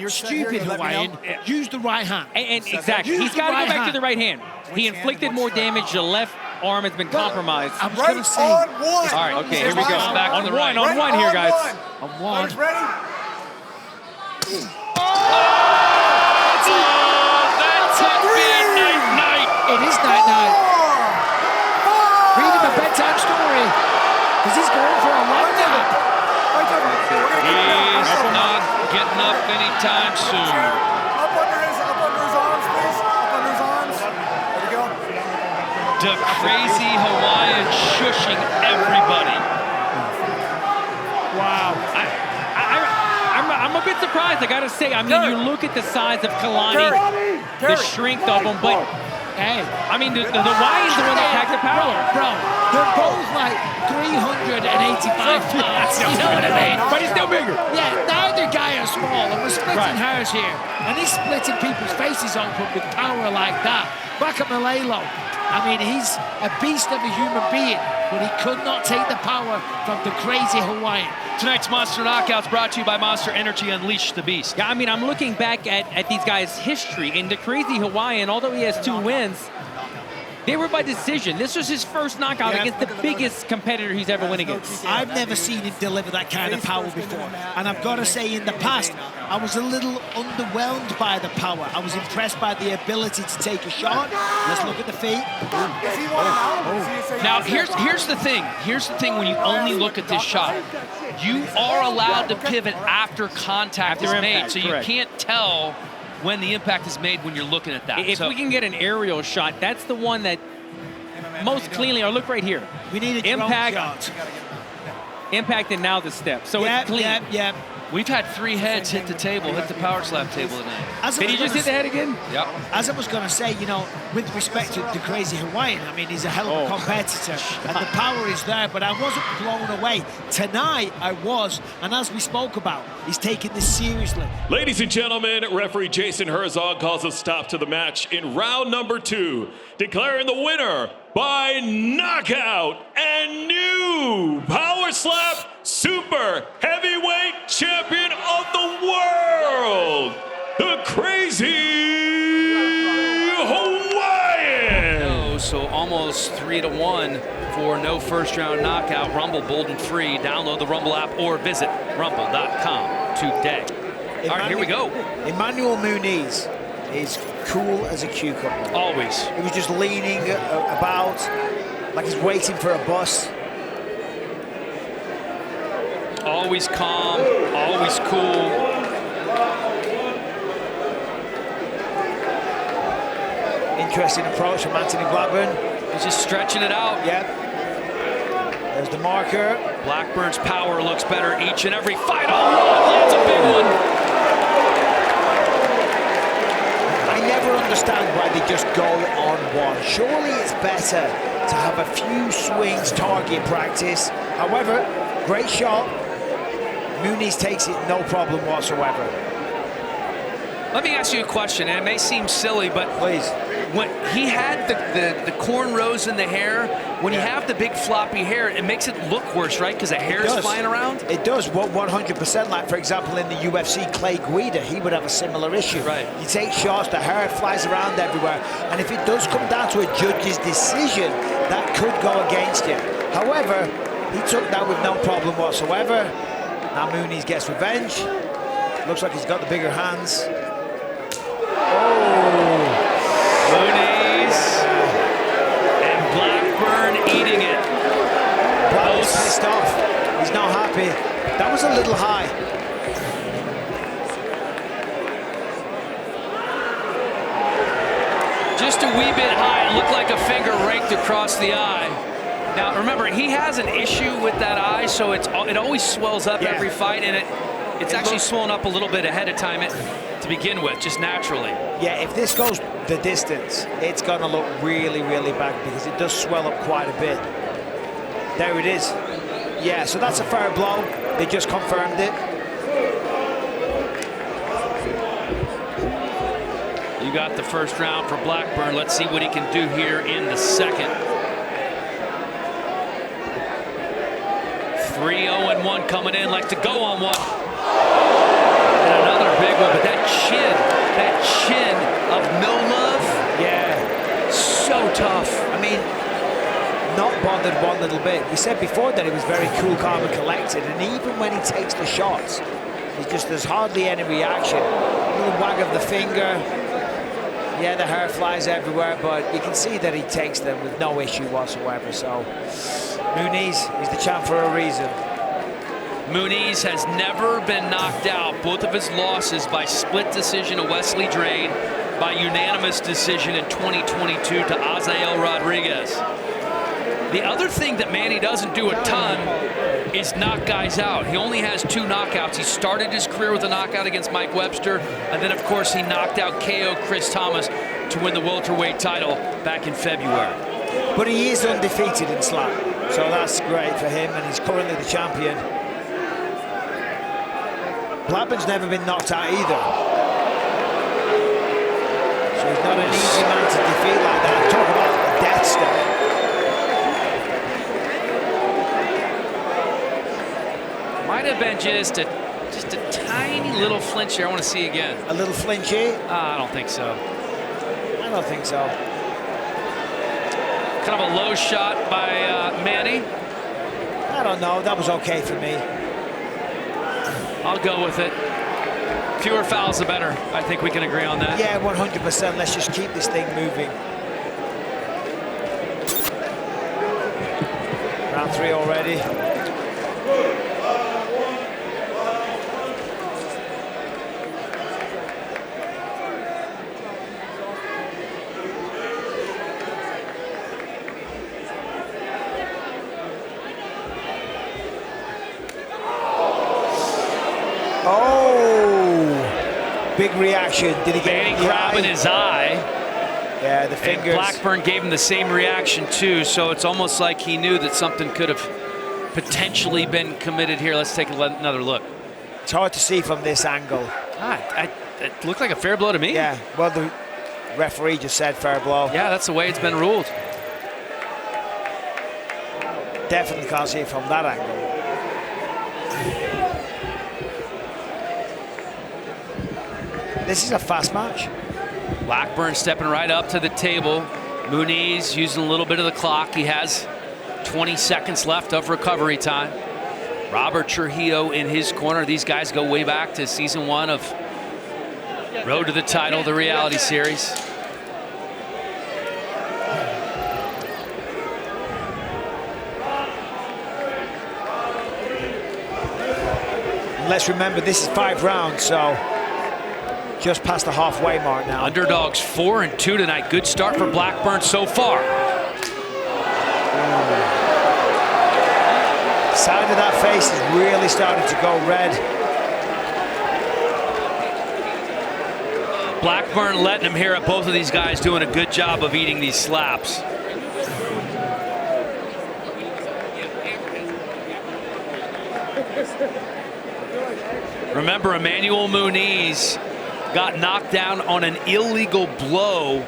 stupid Hawaiian, use the right hand. And exactly. He's got to go back to the right hand. He inflicted more damage. The left arm has been compromised. I was going to say... on one. All right, okay, here we go. Back On to the right. on one here, guys. On one. Ready? That's a big night. It is night. Read him a bedtime story, because he's going for a long nap. He's not getting up anytime soon. Up under his arms, please. Up under his arms. There we go. The crazy Hawaiian shushing everybody. Wow. I'm a bit surprised, I gotta say. I mean, you look at the size of Kalani, the strength of him, but hey, I mean, the Hawaiian's the one that packed the power. Bro, they're both like 385 pounds. You know what I mean? But he's still bigger. Yeah, neither guy is small, and we're splitting hairs here. And he's splitting people's faces open with power like that. Vakameilalo, I mean, he's a beast of a human being, but he could not take the power from the crazy Hawaiian. Tonight's Monster Knockouts brought to you by Monster Energy. Unleash the Beast. Yeah, I mean, I'm looking back at these guys' history, and the crazy Hawaiian, although he has 2 wins, They were by decision. This was his first knockout against the biggest competitor he's ever went against. I've never seen him deliver that kind of power before. And I've got to say, in the past, I was a little underwhelmed by the power. I was impressed by the ability to take a shot. Let's look at the feet. Now, here's the thing. Here's the thing when you only look at this shot. You are allowed to pivot after contact is made, so you can't tell when the impact is made when you're looking at that. If we can get an aerial shot, that's the one that most cleanly, or look right here. We need a impact. Impact and now the step. So it's clean. Yep. We've had 3 heads hit the table, hit the power slap table tonight. Did he just hit the head again? Yep. As I was going to say, you know, with respect to the crazy Hawaiian, I mean, he's a hell of a competitor, and the power is there, but I wasn't blown away. Tonight, I was, and as we spoke about, he's taking this seriously. Ladies and gentlemen, referee Jason Herzog calls a stop to the match in round number 2, declaring the winner by knockout and new Power Slap Super Heavyweight Champion of the World, the Crazy Hawaiian. So almost 3-1 for no first round knockout. Rumble, bold and free. Download the Rumble app or visit rumble.com today. All right, here we go. Emmanuel Muniz is cool as a cucumber. Always. He was just leaning about like he's waiting for a bus. Always calm, always cool. Interesting approach from Anthony Blackburn. He's just stretching it out. Yep. There's the marker. Blackburn's power looks better each and every fight. Oh, that's a big one. I never understand why they just go on one. Surely it's better to have a few swings, target practice. However, great shot. Muniz takes it no problem whatsoever. Let me ask you a question, and it may seem silly, but please. When he had the cornrows in the hair, when you have the big floppy hair, it makes it look worse, right? Because the hair is flying around? It does, 100%. Like, for example, in the UFC, Clay Guida, he would have a similar issue. Right. You take shots, the hair flies around everywhere, and if it does come down to a judge's decision, that could go against you. However, he took that with no problem whatsoever. Now Muniz gets revenge. Looks like he's got the bigger hands. Muniz and Blackburn eating it. Blackburn's pissed off. He's not happy. That was a little high. Just a wee bit high. It looked like a finger raked across the eye. Now, remember, he has an issue with that eye, so it always swells up every fight, and it's actually swollen up a little bit ahead of time to begin with, just naturally. Yeah, if this goes the distance, it's going to look really, really bad because it does swell up quite a bit. There it is. Yeah, so that's a fair blow. They just confirmed it. You got the first round for Blackburn. Let's see what he can do here in the second. 3-0-1 coming in, like to go on one. And another big one, but that chin of Milov. Yeah. So tough. I mean, not bothered one little bit. We said before that he was very cool, calm, and collected, and even when he takes the shots, there's hardly any reaction. A little wag of the finger. Yeah, the hair flies everywhere, but you can see that he takes them with no issue whatsoever. So Muniz, he's the champ for a reason. Muniz has never been knocked out. Both of his losses by split decision to Wesley Drain, by unanimous decision in 2022 to Azael Rodriguez. The other thing that Manny doesn't do a ton is knock guys out. He only has 2 knockouts. He started his career with a knockout against Mike Webster, and then, of course, he knocked out KO Chris Thomas to win the welterweight title back in February. But he is undefeated in slam, so that's great for him, and he's currently the champion. Blackburn's never been knocked out either. So he's not an easy man to defeat like that. Talk about a death step. Might have been just a tiny little flinch here. I want to see again. A little flinchy? I don't think so. I don't think so. Kind of a low shot by Manny. I don't know. That was okay for me. I'll go with it. Fewer fouls, the better. I think we can agree on that. Yeah, 100%. Let's just keep this thing moving. Round 3 already. Big reaction. Did he get Manny grabbing his eye? Yeah, the fingers. And Blackburn gave him the same reaction too, so it's almost like he knew that something could have potentially been committed here. Let's take another look. It's hard to see from this angle. It looked like a fair blow to me. Yeah, well, the referee just said fair blow. Yeah, that's the way it's been ruled. Definitely can't see it from that angle. This is a fast match. Blackburn stepping right up to the table. Muniz using a little bit of the clock. He has 20 seconds left of recovery time. Robert Trujillo in his corner. These guys go way back to season 1 of Road to the Title, the reality series. Let's remember, this is 5 rounds, so just past the halfway mark now. Underdogs 4-2 tonight. Good start for Blackburn so far. Side of that face is really starting to go red. Blackburn letting him hear it. Both of these guys doing a good job of eating these slaps. Remember, Emmanuel Muniz got knocked down on an illegal blow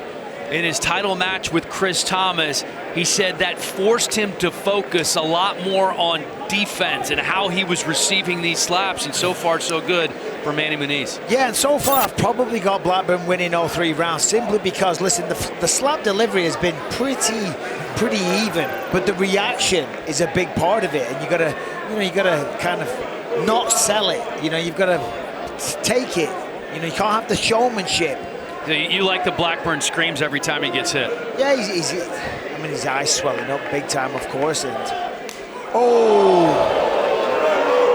in his title match with Chris Thomas. He said that forced him to focus a lot more on defense and how he was receiving these slaps, and so far so good for Manny Muniz. Yeah, and so far I've probably got Blackburn winning all 3 rounds simply because, listen, the slap delivery has been pretty even, but the reaction is a big part of it, and you gotta kind of not sell it. You've got to take it. You can't have the showmanship. You like the Blackburn screams every time he gets hit. Yeah, his eyes swelling up big time, of course, and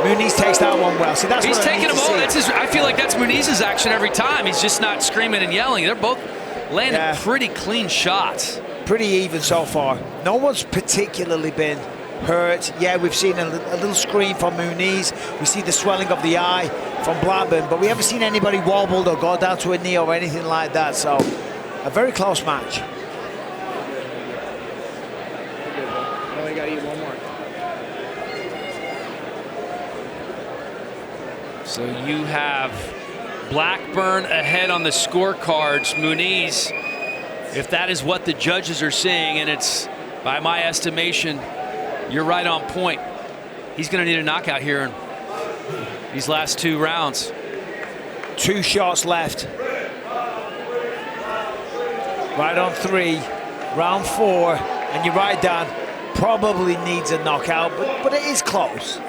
Muniz takes that one well. See, that's he's what taking him all. I feel like that's Muniz's action every time. He's just not screaming and yelling. They're both landing pretty clean shots. Pretty even so far. No one's particularly been hurt. Yeah, we've seen a little scream from Muniz. We see the swelling of the eye from Blackburn, but we haven't seen anybody wobbled or go down to a knee or anything like that. So, a very close match. Only got to eat one more. So you have Blackburn ahead on the scorecards. Muniz, if that is what the judges are saying, and it's, by my estimation, you're right on point. He's going to need a knockout here in these last 2 rounds. 2 shots left. Right on 3, round 4, and you're right, Dan, probably needs a knockout, but it is close.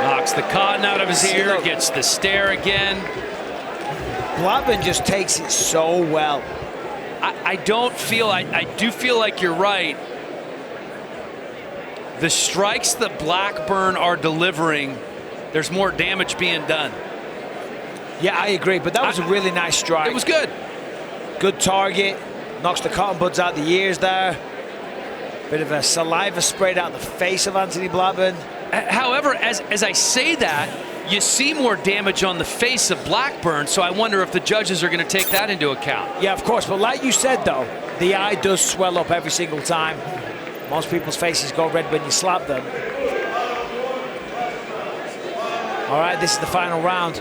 Knocks the cotton out of his ear, gets the stare again. Blackburn just takes it so well. I do feel like you're right. The strikes that Blackburn are delivering, there's more damage being done. Yeah, I agree, but that was a really nice strike. It was good. Good target, knocks the cotton buds out the ears there. Bit of a saliva sprayed out the face of Anthony Blackburn. However, as I say that, you see more damage on the face of Blackburn, so I wonder if the judges are going to take that into account. Yeah, of course, but like you said, though, the eye does swell up every single time. Most people's faces go red when you slap them. All right, this is the final round.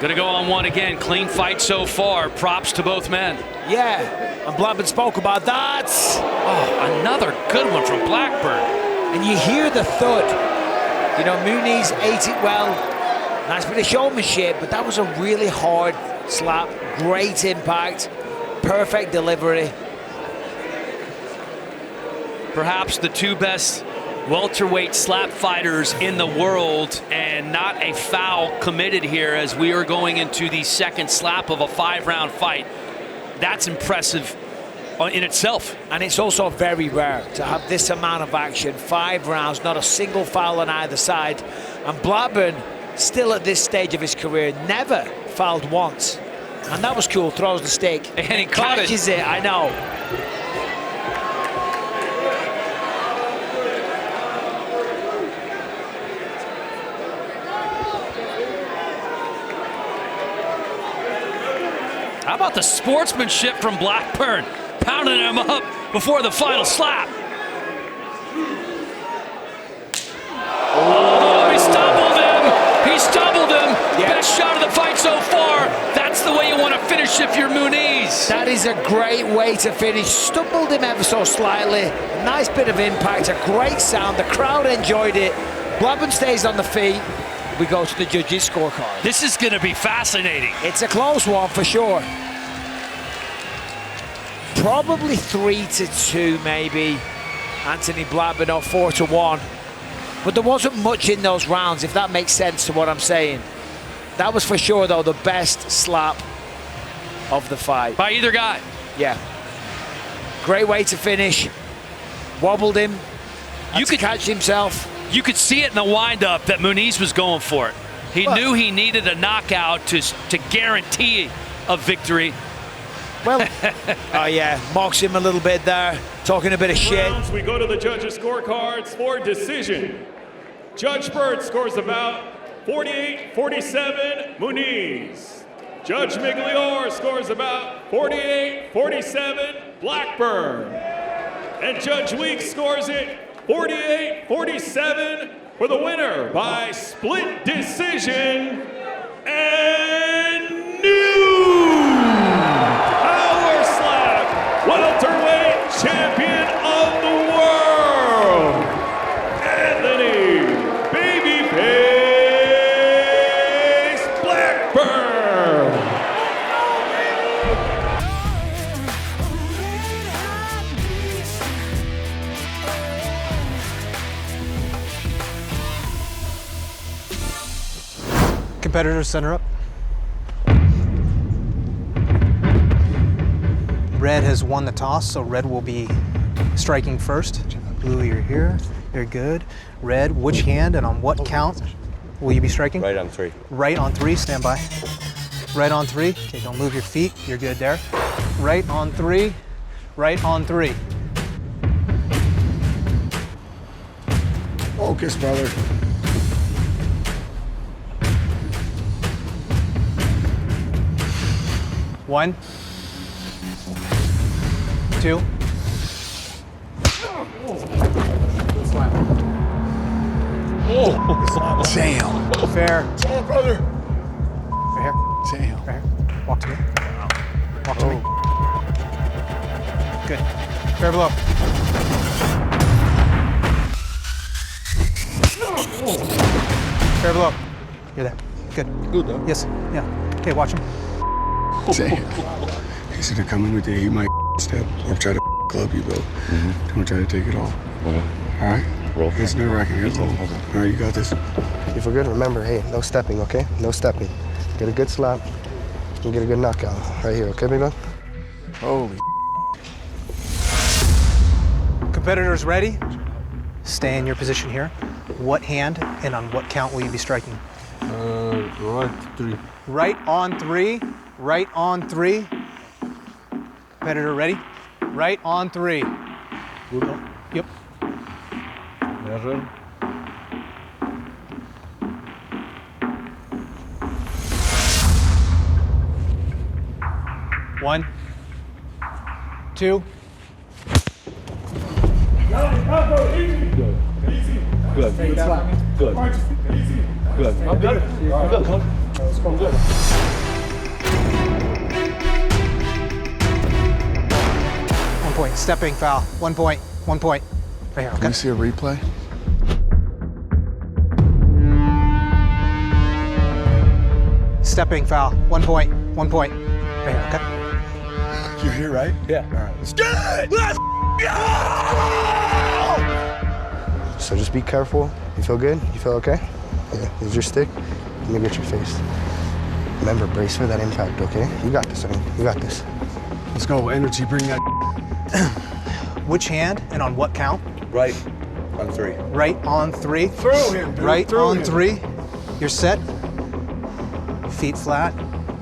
Going to go on 1 again. Clean fight so far. Props to both men. Yeah, and Blackburn spoke about that. Oh, another good one from Blackburn. And you hear the thud. Muniz ate it well. Nice bit of showmanship, but that was a really hard slap. Great impact, perfect delivery. Perhaps the two best welterweight slap fighters in the world, and not a foul committed here as we are going into the second slap of a 5-round fight. That's impressive in itself. And it's also very rare to have this amount of action. 5 rounds, not a single foul on either side. And Blackburn, still at this stage of his career, never fouled once. And that was cool. Throws the stick. And he catches it. I know. How about the sportsmanship from Blackburn, pounding him up before the final slap? Oh, he stumbled him. He stumbled him. Yeah. Best shot of the fight so far. That's the way you want to finish if you're Muniz. That is a great way to finish. Stumbled him ever so slightly. Nice bit of impact, a great sound. The crowd enjoyed it. Blackburn stays on the feet. We go to the judges' scorecard. This is going to be fascinating. It's a close one for sure. Probably 3-2, maybe. Anthony Blackburn up 4-1. But there wasn't much in those rounds, if that makes sense to what I'm saying. That was for sure, though, the best slap of the fight. By either guy. Yeah. Great way to finish. Wobbled him. You could catch himself. You could see it in the windup that Muniz was going for it. He knew he needed a knockout to guarantee a victory. Well, oh yeah, mocks him a little bit there, talking a bit of shit. Rounds, we go to the judges' scorecards for decision. Judge Bird scores about 48-47, Muniz. Judge Migliore scores about 48-47, Blackburn. And Judge Weeks scores it 48-47 for the winner by split decision, and new Power Slap welterweight champion of the world, Anthony Babyface Blackburn. Competitors, center up. Red has won the toss, so red will be striking first. Blue, you're here. Very good. Red, which hand and on what count will you be striking? Right on 3. Right on 3, stand by. Right on 3. Okay, don't move your feet. You're good there. Right on 3. Right on 3. Focus, brother. One. 2. Oh, damn. Fair. Come on, brother. Right here. Damn. Right here. Walk to me. Walk to me. Good. Fair below. Fair below. You're there. Good. Good, though. Yes. Yeah. Okay, watch him. Damn. He's gonna come in with you. He might step or try to club you, bro. Don't try to take it off. Okay. All right? Roll. It's nerve-wracking. It's low. All right, you got this. If we're good, remember, hey, no stepping, okay? No stepping. Get a good slap and get a good knockout right here, okay, big dog? Holy. Competitors ready? Stay in your position here. What hand and on what count will you be striking? Right 3. Right on 3. Right on 3. Competitor ready? Right on 3. Good. Yep. Measure. One. 2. Good. Good. Good. Good. I'm good. I'm good, coach. Let's go. Good. 1 point. Stepping foul. 1 point. 1 point. Right here, okay? Can we see a replay? stepping foul. 1 point. 1 point. Right here, okay? You're here, right? Yeah. All right, let's Good! Let's go! So just be careful. You feel good? You feel okay? Yeah. Use your stick. Let me get your face. Remember, brace for that impact, okay? You got this, man. You got this. Let's go. Energy, bring that. Which hand and on what count? Right on 3. Right on 3. Through him, dude. Right Through on him. 3. You're set. Feet flat.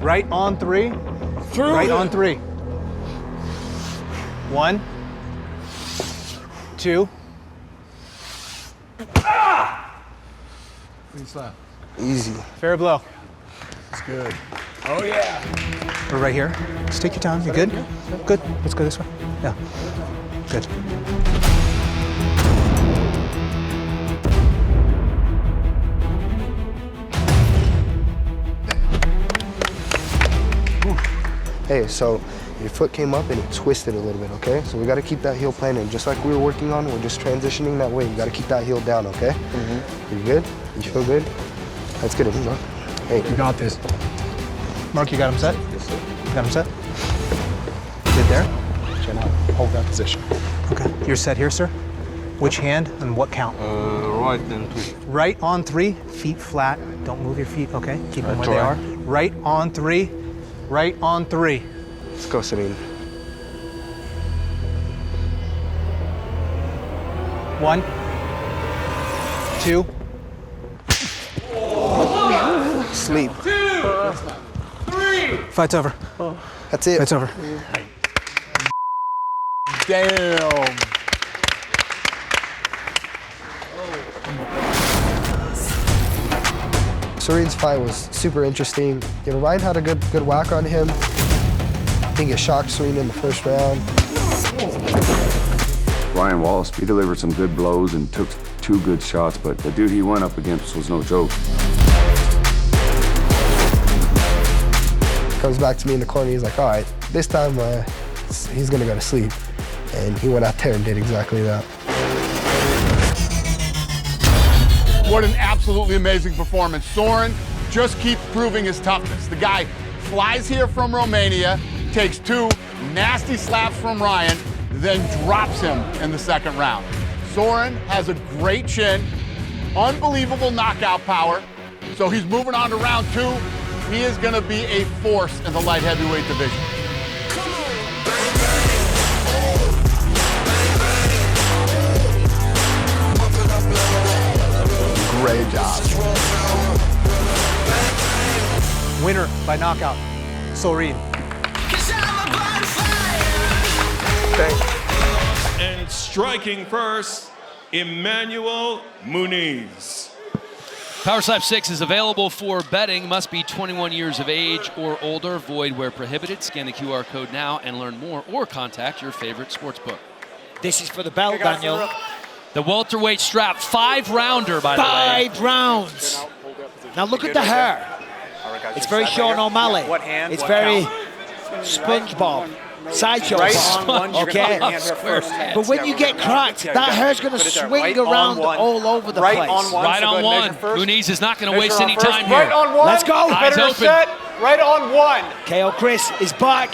Right on 3. Through Right him. on 3. 1, 2. Clean slap. Easy. Fair blow. That's good. Oh, yeah. We're right here. Just take your time. You good? Good. Let's go this way. Yeah. Good. Hey, so your foot came up and it twisted a little bit, okay? So we got to keep that heel planted. Just like we were working on, we're just transitioning that way. You got to keep that heel down, okay? You good? You feel good? That's good, Mark. Hey. You got this. Mark, you got him set? Yes, sir. You got him set? Good there? Chin up. Hold that position. Okay. You're set here, sir? Which hand and what count? Right then 3. Right on 3, feet flat. Don't move your feet, okay? Keep them where they are. Right on 3. Right on 3. Let's go, Sabine. 1, 2. Sleep. 2, 3. Fight's over. That's it. Fight's over. Damn. Serene's fight was super interesting. You know, Ryan had a good whack on him. I think it shocked Serene in the first round. Ryan Wallace, he delivered some good blows and took 2 good shots, but the dude he went up against was no joke. Comes back to me in the corner, he's like, all right, this time he's gonna go to sleep. And he went out there and did exactly that. What an absolutely amazing performance. Soren just keeps proving his toughness. The guy flies here from Romania, takes 2 nasty slaps from Ryan, then drops him in the second round. Soren has a great chin, unbelievable knockout power, so he's moving on to round 2. He is gonna be a force in the light heavyweight division. Great job. Winner by knockout, Serene. And striking first, Emmanuel Muniz. Power Slap 6 is available for betting. Must be 21 years of age or older. Void where prohibited. Scan the QR code now and learn more, or contact your favorite sportsbook. This is for the belt, Daniel. The welterweight strap, 5-rounder, by the way. 5 rounds. Now look at the hair. It's very Sean O'Malley. It's very SpongeBob. Sideshow Bob. Okay? But when you get cracked, that hair's going to swing around all over the place. Right on 1. Muniz is not going to waste any time here. Right on 1. Let's go. Eyes open. Set. Right on 1. KO Chris is back.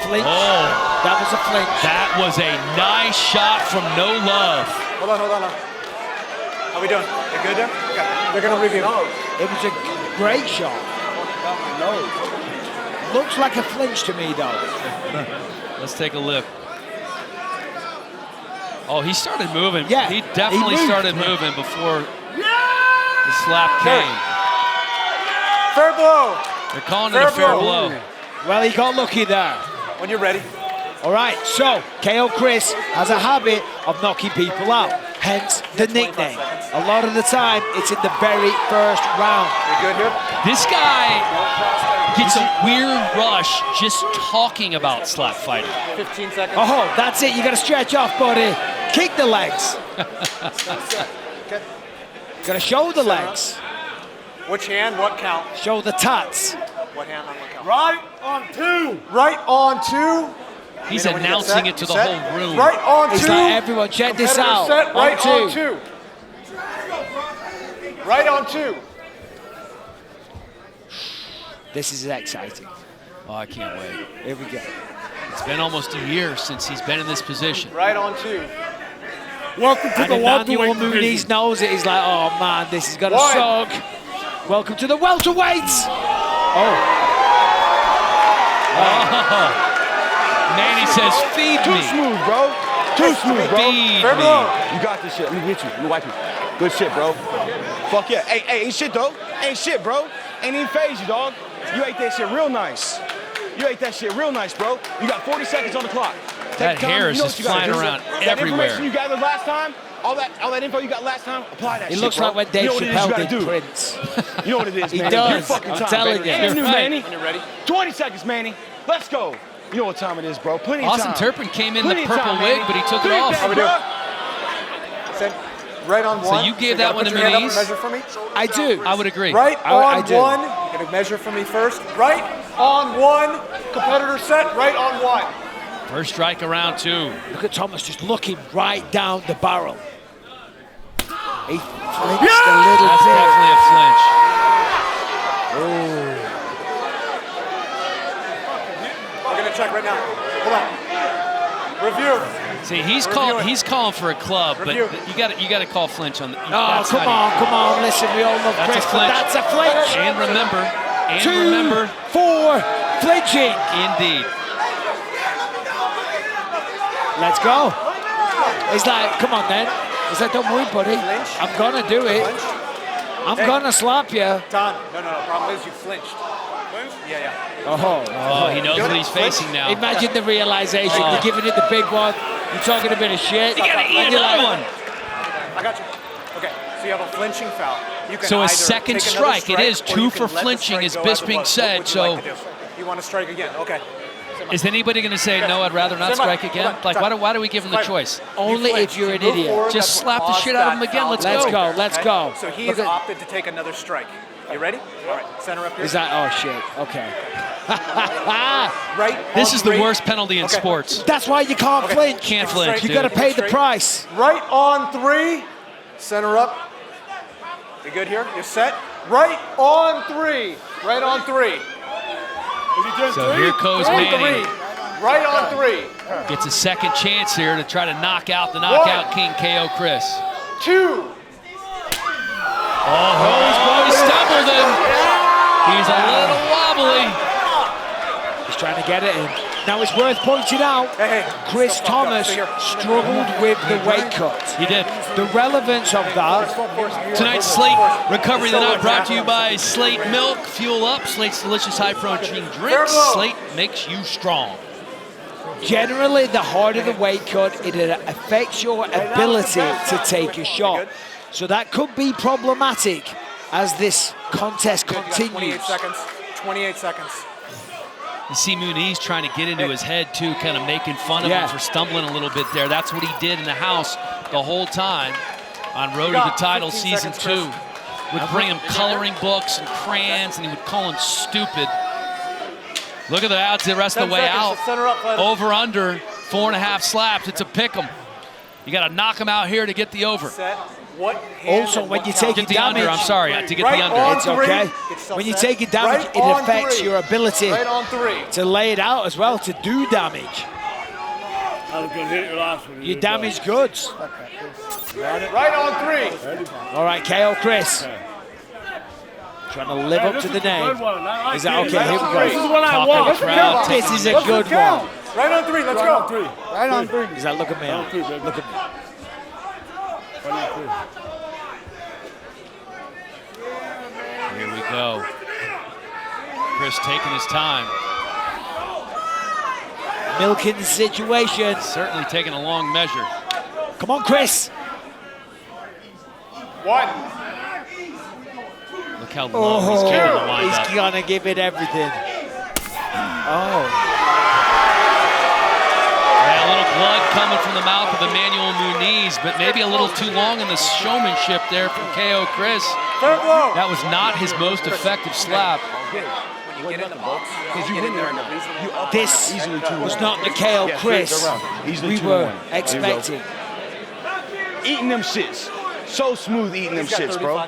Flinch. Oh. That was a flinch. That was a nice shot from No Love. Hold on. How we doing? You good there? Okay. They're going to review. It was a great shot. Looks like a flinch to me, though. Let's take a look. Oh, he started moving. Yeah, he definitely started moving before the slap came. Fair blow. They're calling it a fair blow. Well, he got lucky there. When you're ready. All right, so KO Chris has a habit of knocking people out, hence the nickname. A lot of the time, it's in the very first round. You good here? This guy gets a weird rush just talking about slap fighting. 15 seconds. Oh, that's it. You got to stretch off, buddy. Kick the legs. Got to show the legs. Which hand, what count? Show the tats. What hand on what count? Right on 2. Right on 2. He's announcing it to the whole room. Right on 2. It's like, everyone, check this out. Set. Right on on 2. Right on 2. This is exciting. Oh, I can't wait. Here we go. It's been almost a year since he's been in this position. Right on 2. Welcome to And the Emmanuel welterweight Muniz division. knows it. He's like, oh man, this is gonna 1. suck. Welcome to the welterweights. Oh. Manny says, feed Too me. smooth, bro. Too smooth, bro. Feed Fair me. blow. You got this shit. Let me get you. Let me wipe you. Good shit, bro. Fuck yeah. Hey, ain't shit, though. Ain't shit, bro. Ain't even phase you, dog. You ate that shit real nice. You ate that shit real nice, bro. You got 40 seconds on the clock. That Take time. hair is You know just what you gotta flying do. around That everywhere. information you gathered last time, all that info you got last time, apply that It shit, looks bro. like when Dave you know what it is you Chappelle gotta did do. Prince. You know what it is, He man. does. Your fucking I'm time, telling baby. you. Ain't new, Right. Manny. When you're ready. 20 seconds, Manny. Let's go. You know what time it is, bro. Plenty of Austin time. Turpin came in Plenty the of purple time, wig, Manny. but he took it Three off. back, How we do? bro. Set. Right on So 1. you gave you that gotta one put to your hand up Muniz? and measure for me. I do. I would agree. Right I on do. 1. You're gonna measure for me first. Right on 1. Competitor set. Right on 1. First strike around 2. Look at Thomas just looking right down the barrel. He flinched a little That's bit. definitely a flinch. We're gonna check right now. Hold on. Review. See, he's Review it. calling for a club, but Review. you got to call flinch on the. Oh, that's come not on. Listen, we all love That's a Chris, but flinch. that's a flinch. And remember, 2, 4, flinching. indeed. Let's go. He's like, come on then. He's like, don't worry, buddy. I'm gonna do it. I'm gonna slap you. Don. No. Problem is you flinched. Yeah. Oh, he knows what he's facing now. Imagine the realization. You're giving it the big one. You're talking a bit of shit. You gotta eat and you're another like, one. I got you. Okay. So you have a flinching foul. You can So a either second take another strike. It is or 2 you for can let the flinching, strike as go Biss as it being was. said, What would you like so- to do? You want to strike again? Okay. Is anybody going to say, no, I'd rather not strike again? Like, why do we give him the choice? only if you're an idiot. Just slap the shit out of him again. Let's go. Let's go. So he Look has at- opted to take another strike. You ready? All right. Center up here. Is that, oh shit, okay. Right. This on is the 3. worst penalty in Okay. sports. That's why you can't flinch. Can't flinch, You dude. gotta pay the Straight. price. Right on 3. Center up. You good here? You're set. Right on 3. Right on 3. So here goes Right on Manny. 3. Right on 3. Gets a second chance here to try to knock out the knockout king, KO Chris. 2. Oh, he stumbled him. He's a little wobbly. He's trying to get it in. Now it's worth pointing out, Chris Thomas struggled with the weight cut. He did. The relevance of that. Tonight's Slate Recovery of the Night brought to you by Slate Milk. Fuel up. Slate's delicious high-protein drinks. Slate makes you strong. Generally, the harder the weight cut, it affects your ability to take a shot. So that could be problematic as this contest 28 continues. seconds. 28 seconds. You see Muniz trying to get into his head, too, kind of making fun of him for stumbling a little bit there. That's what he did in the house the whole time on Road to the Title Season 2. Would bring him coloring books and crayons, and he would call him stupid. Look at the odds the rest of the way out. Over, under, 4.5 slaps. It's a pick 'em. You got to knock him out here to get the over. Also, when you take Get it the damage, under, I'm sorry, to get the under. It's okay. When you take it damage, it affects your ability to lay it out as well, to do damage. You damage goods. Right on 3. All right, KO Chris. Trying to live up to the name. Is that okay? Here we go. This is what I want. This is a good one. Right on 3. Let's go. Right on 3. Is that look at me? Look at me. Here we go. Chris taking his time. Milking the situation. Certainly taking a long measure. Come on, Chris. 1. Look how low he's keeping the wind up. He's gonna give it everything. Oh. Yeah, a little blood coming from the mouth of Emmanuel Muniz, but maybe a little too long in the showmanship there from KO Chris. That was not his most effective slap. This was not the KO Chris we were expecting. Eating them shits. So smooth eating them shits, bro.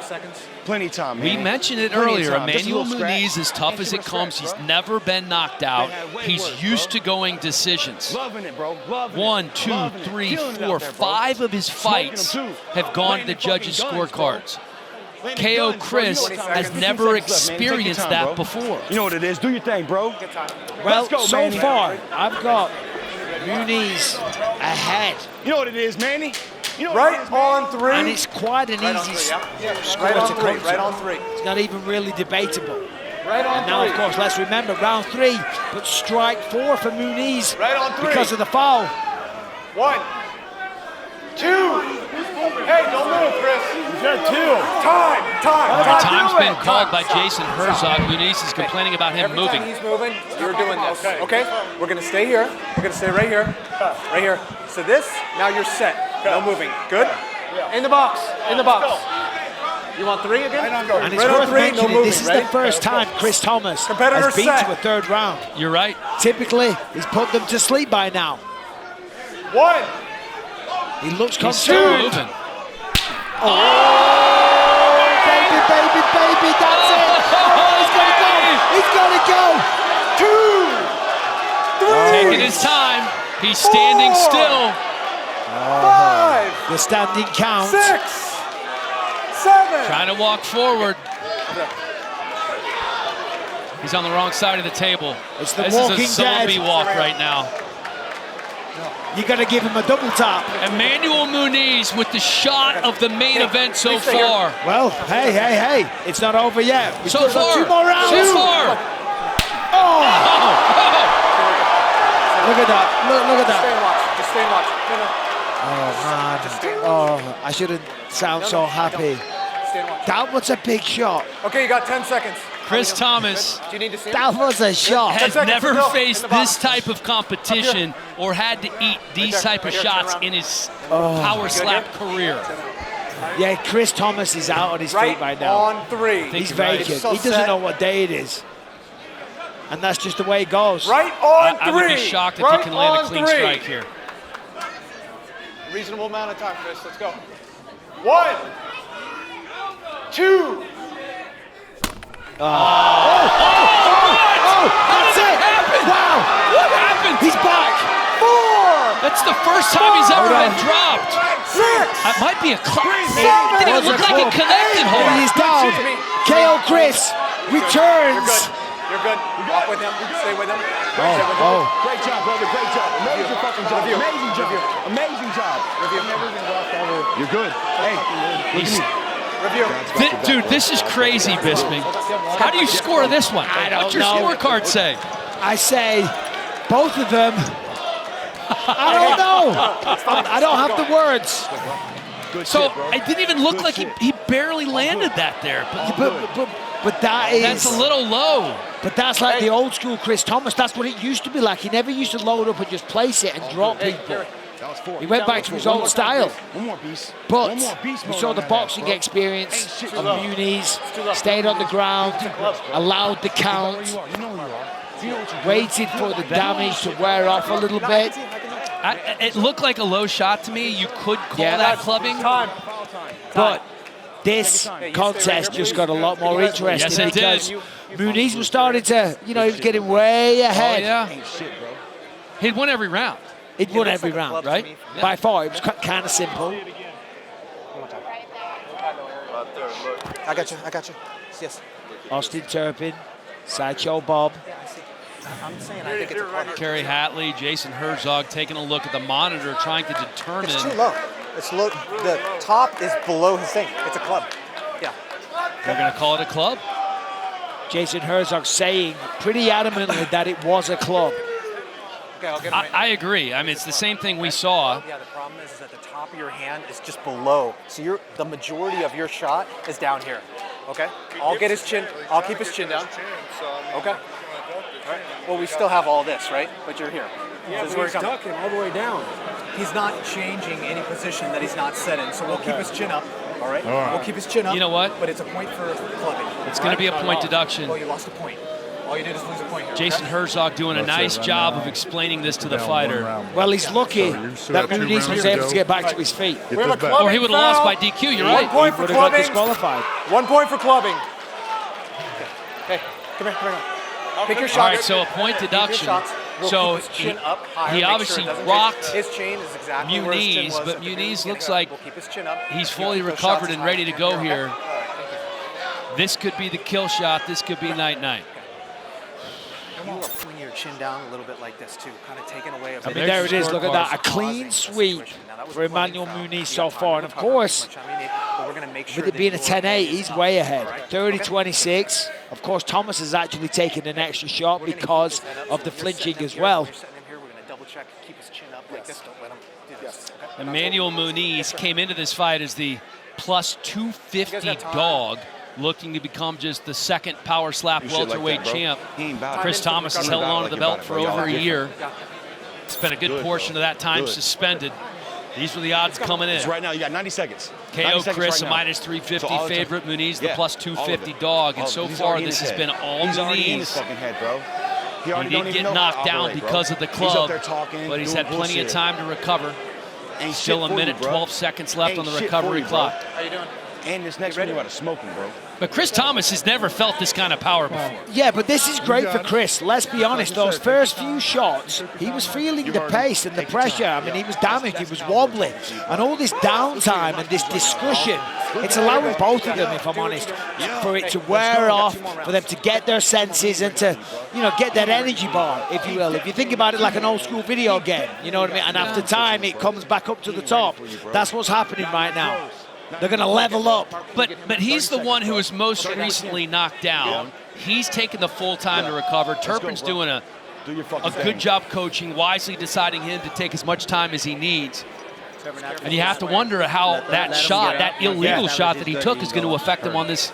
Plenty of time, man. We mentioned it earlier. Emmanuel Muniz, as tough as it comes, he's never been knocked out. He's used to going decisions. Loving it, bro. Loving 1, 2, 3, 4, 5 of his fights have gone to the judges' scorecards. KO Chris has never experienced that before. You know what it is. Do your thing, bro. Well, Let's go, so Manny. far, I've got Muniz ahead. You know what it is, Manny? You know Right on 3. And it's quite an easy score Right on to 3. come to. Right on 3. It's not even really debatable. Right on And now, 3. of course, let's remember, round 3, but strike 4 for Muniz Right on 3. because of the foul. 1, 2. Hey, don't move, Chris. You got 2. Time. Time's been called by Jason Herzog. Muniz is complaining about him Every moving. time he's moving, you're doing this. Okay? We're going to stay here. We're going to stay right here. Right here. So this, now you're set. No moving. Good? In the box. In the box. You want 3 again? And it's Right on worth 3, no mentioning, moving. this is the first time Chris Thomas has been to a third round. You're right. Typically, he's put them to sleep by now. 1. He looks He's still concerned. moving. Oh, baby, baby, baby, that's it. Oh, he's gonna go. He's gonna go. 2, 3. Taking his time. He's standing 4, still. 5. The standing count. 6, 7. Trying to walk forward. He's on the wrong side of the table. It's the This Walking is a zombie Dead. walk right now. You gotta give him a double tap. Emmanuel Muniz with the shot of the main event so far. Well, hey, it's not over yet. We've So still got far, 2 more rounds. so far. Oh! Look at that. Look at Stay that. and watch. Just stay and watch. Oh, man. Oh, I shouldn't sound so happy. Stay and watch. That was a big shot. Okay, you got 10 seconds. Chris Thomas Do you need to see? That was a shot. has 10 seconds never to go. faced In the box. this type of competition or had to eat these there, type of right here, shots turn around. in his Oh. power slap career. Yeah, Chris Thomas is out on his Right feet right now. on 3. Think He's you're right. vacant. So He doesn't set. know what day it is. And that's just the way it goes. Right on 3. I would be shocked if right he can land a on clean 3. strike here. Reasonable amount of time, Chris. Let's go. 1, 2. That's it! Wow! What happened? He's back! 4. That's the first time he's ever been dropped. 6. That might be a club. Seven. Didn't even look like it connected, And Hawaiian. he's down. KO Chris returns. You're good. Walk with him. Stay with him. Oh. Great job, brother. Great job. Amazing fucking job. Review. Amazing job. Amazing job. You're good. Hey, He's- Review. Dude, this is crazy, Bisping. How do you score this one? I don't What's your know. scorecard say? I say both of them. I don't know. I don't have the words. So it didn't even look like he barely landed that there. But that is... That's a little low. But that's like the old school Chris Thomas. That's what it used to be like. He never used to load up and just place it and drop people. He went back to his old style. One more piece. But One more beast we mode saw on the that boxing ass, bro. experience of Muniz, stayed on the ground, allowed the count, waited for the damage to wear off a little bit. It looked like a low shot to me. You could call that clubbing. But this contest just got a lot more interesting Yes, it because did. Muniz was starting to, he was getting way ahead. Oh, yeah. He'd won every round. He'd won every round, right? By far, it was kind of simple. I got you. Yes. Austin Turpin, Sideshow Bob. I'm saying I think it's a club. Kerry Hatley, Jason Herzog taking a look at the monitor, trying to determine. It's too low. It's low. The top is below his thing. It's a club. Yeah. They're going to call it a club? Jason Herzog saying pretty adamantly that it was a club. Okay, I'll get him right I agree. I mean, it's the same thing we saw. Yeah, the problem is that the top of your hand is just below. So the majority of your shot is down here. Okay? I'll get his chin. I'll keep his chin down. Okay? All right. Well, we still have all this, right? But you're here. Yeah, This is but where he's he comes. ducking all the way down. He's not changing any position that he's not set in. So we'll keep his chin up. All right? All right. We'll keep his chin up. You know what? But it's a point for clubbing. It's going to be a point deduction. Oh, you lost a point. All you did is lose a point here. Jason Herzog doing a nice job of explaining this to the fighter. Well, he's lucky that Muniz was able to get back to his feet. Or he would have lost by DQ, you're right. 1 point for He would have got clubbing. disqualified. 1 point for clubbing. Hey, come here. Pick your shots. All right, so a point deduction. So he obviously rocked his chain is exactly where his chin Muniz, was but at the Muniz looks beginning. like We'll keep his chin up. he's fully Keep those recovered shots and high. ready to go here. Thank you. This could be the kill shot. This could be night-night. You are pulling your chin down a little bit like this too, kind of taking away. I mean, there it is. Look at that. A clean sweep for Emmanuel Muniz so far. And of course, with it being a 10-8, he's way ahead. 30-26. Of course, Thomas has actually taken an extra shot because of the flinching as well. Emmanuel Muniz came into this fight as the plus 250 dog, looking to become just the second power slap welterweight champ. Chris Thomas has held on to the belt for over a year. Spent a good portion of that time suspended. These were the odds coming in. Right now, you got 90 seconds. KO Chris, a minus 350 favorite. Muniz, the plus 250 dog. And so far, this has been all Muniz. He did get knocked down because of the club, but he's had plenty of time to recover. Still a minute, 12 seconds left on the recovery clock. How you doing? And this next one, you got to smoke him, bro. But Chris Thomas has never felt this kind of power before. Yeah, but this is great for Chris. Let's be honest, those first few shots, he was feeling the pace and the pressure. I mean, he was damaged, he was wobbling. And all this downtime and this discussion, it's allowing both of them, if I'm honest, for it to wear off, for them to get their senses and to, you know, get that energy bar, if you will. If you think about it like an old school video game, you know what I mean? And after time, it comes back up to the top. That's what's happening right now. They're going to level up. But he's the one who was most recently knocked down. He's taken the full time to recover. Turpin's doing a good job coaching, wisely deciding him to take as much time as he needs. And you have to wonder how that shot, that illegal shot that he took, is going to affect him on this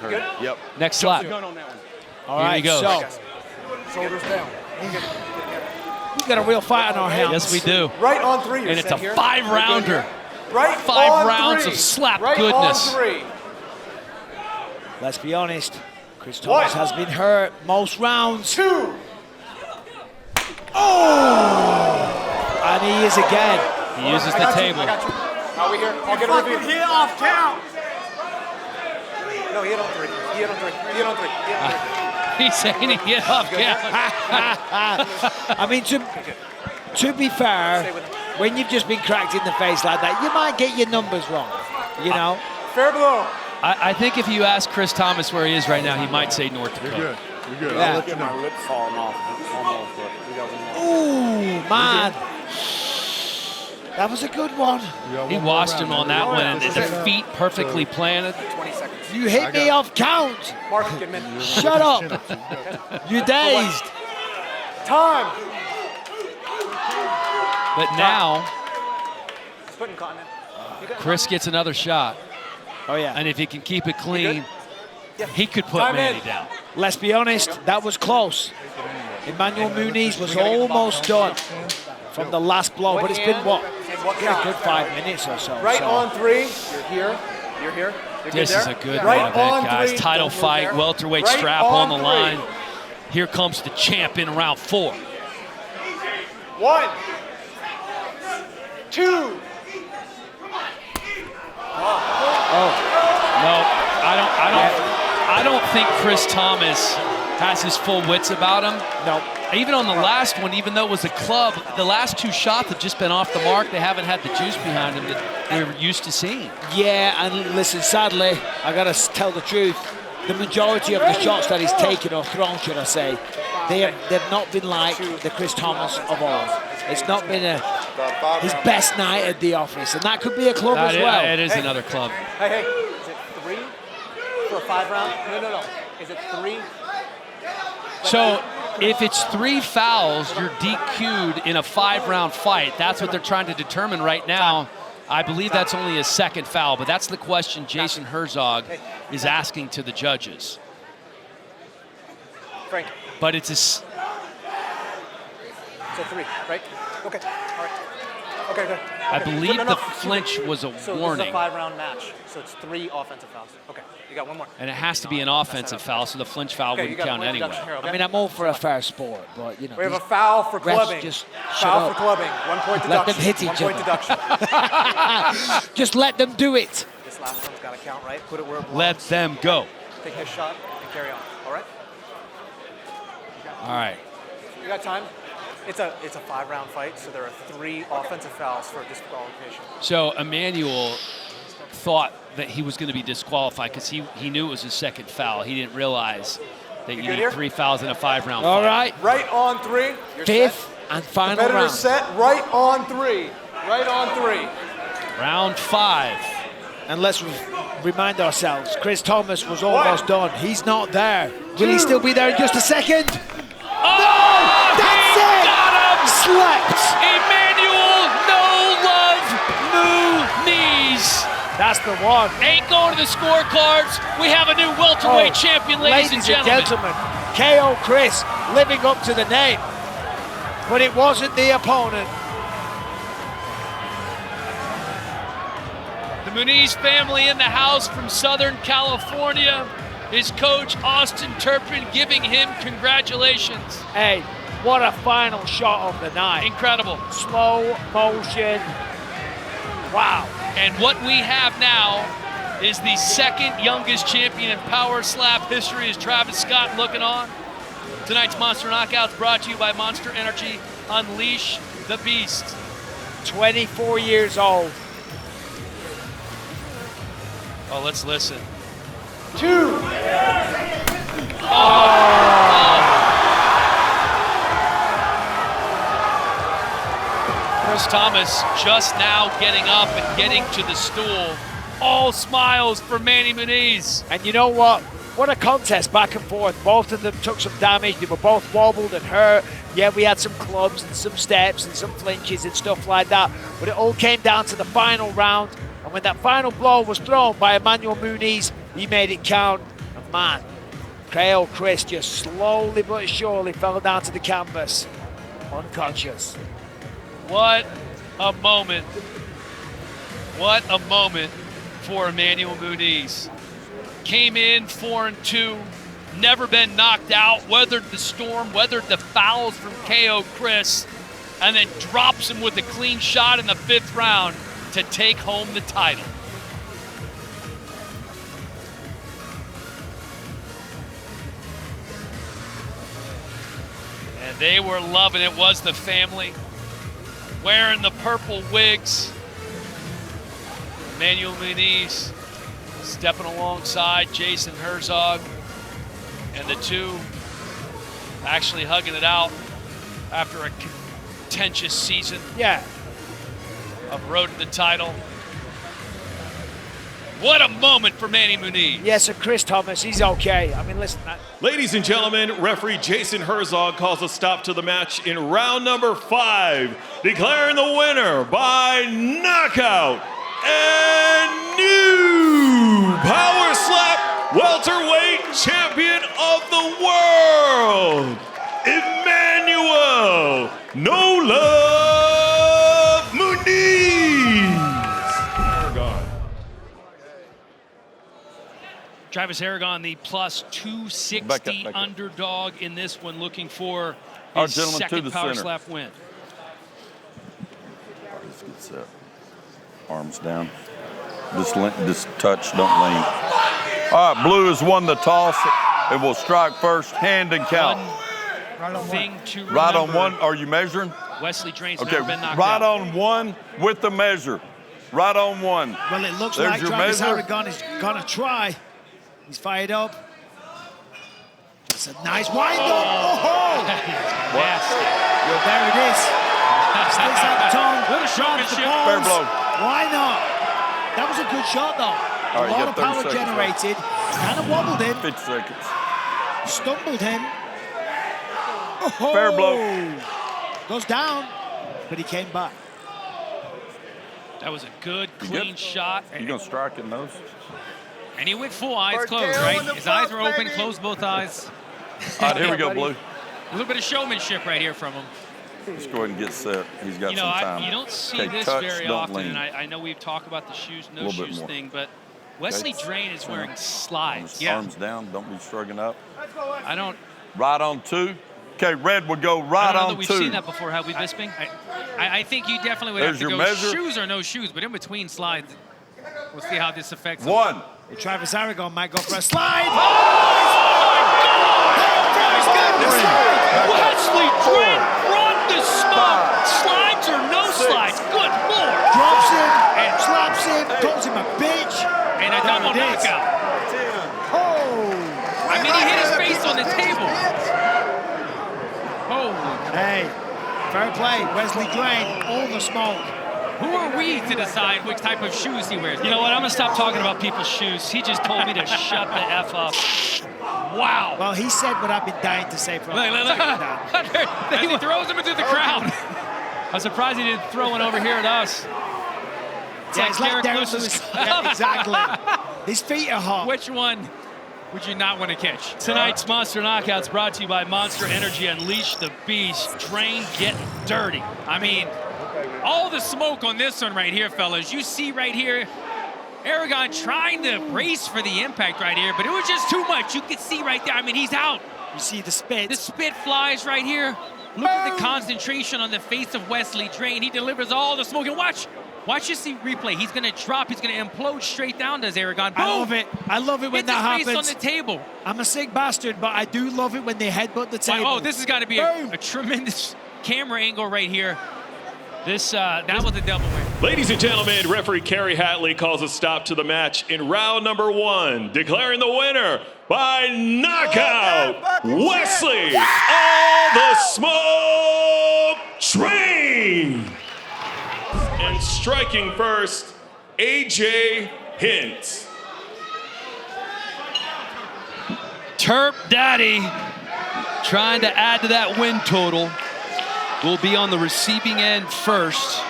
next slap. All right, Here he goes. so Shoulders down. we've got a real fight on our hands. Yes, we do. Right on three. And it's a 5-rounder. Right 5 on rounds three. of slap Right goodness. on three. Let's be honest. Chris Thomas has been hurt most rounds. 2. Oh! And he is again. He uses the table. I got you. Are we here? I'll get a review. Hit off count. No, he hit on 3. He hit on 3. He hit on 3. He hit on 3. He's saying he hit off count. I mean, to be fair, when you've just been cracked in the face like that, you might get your numbers wrong, you know? Fair blow. I think if you ask Chris Thomas where he is right now, he might say North Dakota. You're good. Yeah. I'll let you know. My lips falling off. Almost, but we got one more. Ooh, man. That was a good one. He washed him on that one, and the feet perfectly planted. 20 seconds. You hit me off count. Mark, get him in. Shut up. You're dazed. Time. But now, He's putting cotton in. Chris gets another shot. Oh, yeah. And if he can keep it clean, he could put Time Manny in. down. Let's be honest, that was close. Emmanuel Muniz was almost done from the last blow, but it's been what? A good 5 minutes or so. Right so. on 3. You're here. You're here. You're This good is there. a good Right main event, on guys. 3. Title Don't move fight, there. welterweight Right strap on the on line. 3. Here comes the champ in round 4. 1, 2. Oh, no, I don't think Chris Thomas has his full wits about him. No. Even on the last one, even though it was a club, the last 2 shots have just been off the mark. They haven't had the juice behind them that we're used to seeing. Yeah, and listen, sadly, I gotta tell the truth. The majority of the shots that he's taken or thrown, should I say, they've not been like the Chris Thomas of old. It's not been his best night at the office, and that could be a club as well. It is another club. Hey, is it 3 for a 5 round? No. Is it 3? So if it's 3 fouls, you're DQ'd in a 5-round fight. That's what they're trying to determine right now. I believe that's only a second foul, but that's the question Jason Herzog is asking to the judges. Frank. But it's a... So 3, right? Okay. All right. Okay, good. I Okay. believe No. the flinch was a So warning. this is a 5-round match, so it's 3 offensive fouls. Okay, you got one more. And it has to be an offensive foul, so the flinch foul Okay, you wouldn't got count one anyway. deduction here, okay? I mean, I'm all for a fair sport, but, you know. We have a these foul for refs clubbing. Just Foul shut for up. clubbing. 1 point Let deduction. them hit each 1 point other. deduction. Just let them do it. This last one's got to count, right? Put it where it belongs. Let them go. Take his shot and carry on. All right? All right. You got time? It's a 5-round fight, so there are 3 offensive fouls for disqualification. So Emmanuel thought that he was going to be disqualified because he knew it was his second foul. He didn't realize that you good need here? 3 fouls in a 5-round All fight. right. Right on 3. You're Fifth set. and final Competitor round. set. Right on 3. Right on 3. Round 5. And let's remind ourselves, Chris Thomas was almost done. He's not there. Will he still be there in just a second? Oh, That's it! got him! Slept! Emmanuel No Love Muniz. That's the one. Ain't going to the scorecards. We have a new welterweight champion, ladies and gentlemen. KO Chris living up to the name. But it wasn't the opponent. The Muniz family in the house from Southern California. His coach, Austin Turpin, giving him congratulations. Hey, what a final shot of the night. Incredible. Slow motion. Wow. And what we have now is the second youngest champion in power slap history as Travis Scott looking on. Tonight's Monster Knockouts brought to you by Monster Energy. Unleash the Beast. 24 years old. Oh, let's listen. 2. Chris Thomas just now getting up and getting to the stool. All smiles for Manny Muniz. And you know what? What a contest back and forth. Both of them took some damage. They were both wobbled and hurt. Yeah, we had some clubs and some steps and some flinches and stuff like that. But it all came down to the final round. And when that final blow was thrown by Emmanuel Muniz, he made it count. And man, KO Chris just slowly but surely fell down to the canvas, unconscious. What a moment. What a moment for Emmanuel Muniz. Came in 4-2, never been knocked out, weathered the storm, weathered the fouls from KO Chris, and then drops him with a clean shot in the 5th round to take home the title. And they were loving it, was the family. Wearing the purple wigs. Emmanuel Muniz stepping alongside Jason Herzog. And the two actually hugging it out after a contentious season. Yeah. Of road to the title. What a moment for Manny Muniz. Yes, so Chris Thomas, he's okay. I mean, listen. Ladies and gentlemen, referee Jason Herzog calls a stop to the match in round number 5, declaring the winner by knockout and new power slap welterweight champion of the world, Emmanuel No Love Muniz. Aragon. Travis Aragon, the plus 260 underdog in this one, looking for his second power slap win. Let's get set. Arms down. Just touch, don't lean. All right, blue has won the toss. It will strike first, hand and count. Right on one. Are you measuring? Wesley Drain's okay, never been knocked right out. on one with the measure. Right on one. Well, it looks There's like your Travis measure. Aragon is gonna try. He's fired up. It's a nice wind up. Oh! There it is. Sticks out the tongue. What a showmanship. Fair blow. Why not? That was a good shot, though. All right, a lot you of got 30 power seconds generated. Kind of wobbled him. 50 seconds. Stumbled him. Oh! Fair blow. Goes down, but he came back. That was a good, clean shot. You gonna strike in those? And he went full eyes closed, right? His eyes were open, closed both eyes. All right, here we go, Blue. A little bit of showmanship right here from him. Just go ahead and get set. He's got some time. You don't see Okay, this touch, very don't often, lean. and I know we've talked about the shoes, no A little bit shoes more. thing, but Wesley Drain is wearing slides. Arms down. Don't be shrugging up. I don't. Right on 2. Okay, red would go I right don't know on that we've 2. seen that before, have we, Bisping? I think you definitely would There's have to your go measure. shoes or no shoes, but in between slides, we'll see how this affects him. 1. Travis Aragon might go for a slide. Wesley Drain brought the smoke. Slides or no slides? Good Lord. Drops him and slaps him, calls him a bitch. And a double knockout. Oh! I mean, he hit his face on the table. Holy. Hey, fair play. Wesley Drain, all the smoke. Who are we to decide which type of shoes he wears? You know what? I'm going to stop talking about people's shoes. He just told me to shut the F up. Wow. Well, he said what I've been dying to say for a long time. As he throws him into the crowd. I'm surprised he didn't throw one over here at us. It's like Derek Lewis. Yeah, exactly. His feet are hot. Which one would you not want to catch? Tonight's Monster Knockouts brought to you by Monster Energy. Unleash the beast. Drain getting dirty. I mean, all the smoke on this one right here, fellas. You see right here, Aragon trying to brace for the impact right here, but it was just too much. You could see right there. I mean, he's out. You see the spit. The spit flies right here. Look at the concentration on the face of Wesley Drain. He delivers all the smoke. And watch this replay. He's going to drop. He's going to implode straight down, does Aragon. Boom. I love it. I love it when that happens. Hit his face on the table. I'm a sick bastard, but I do love it when they headbutt the table. Oh, this has got to be a tremendous camera angle right here. That was a double win. Ladies and gentlemen, referee Kerry Hatley calls a stop to the match in round number 1, declaring the winner by knockout, Wesley All the Smoke Drain. And striking first, AJ Hintz. Terp Daddy trying to add to that win total. Will be on the receiving end first.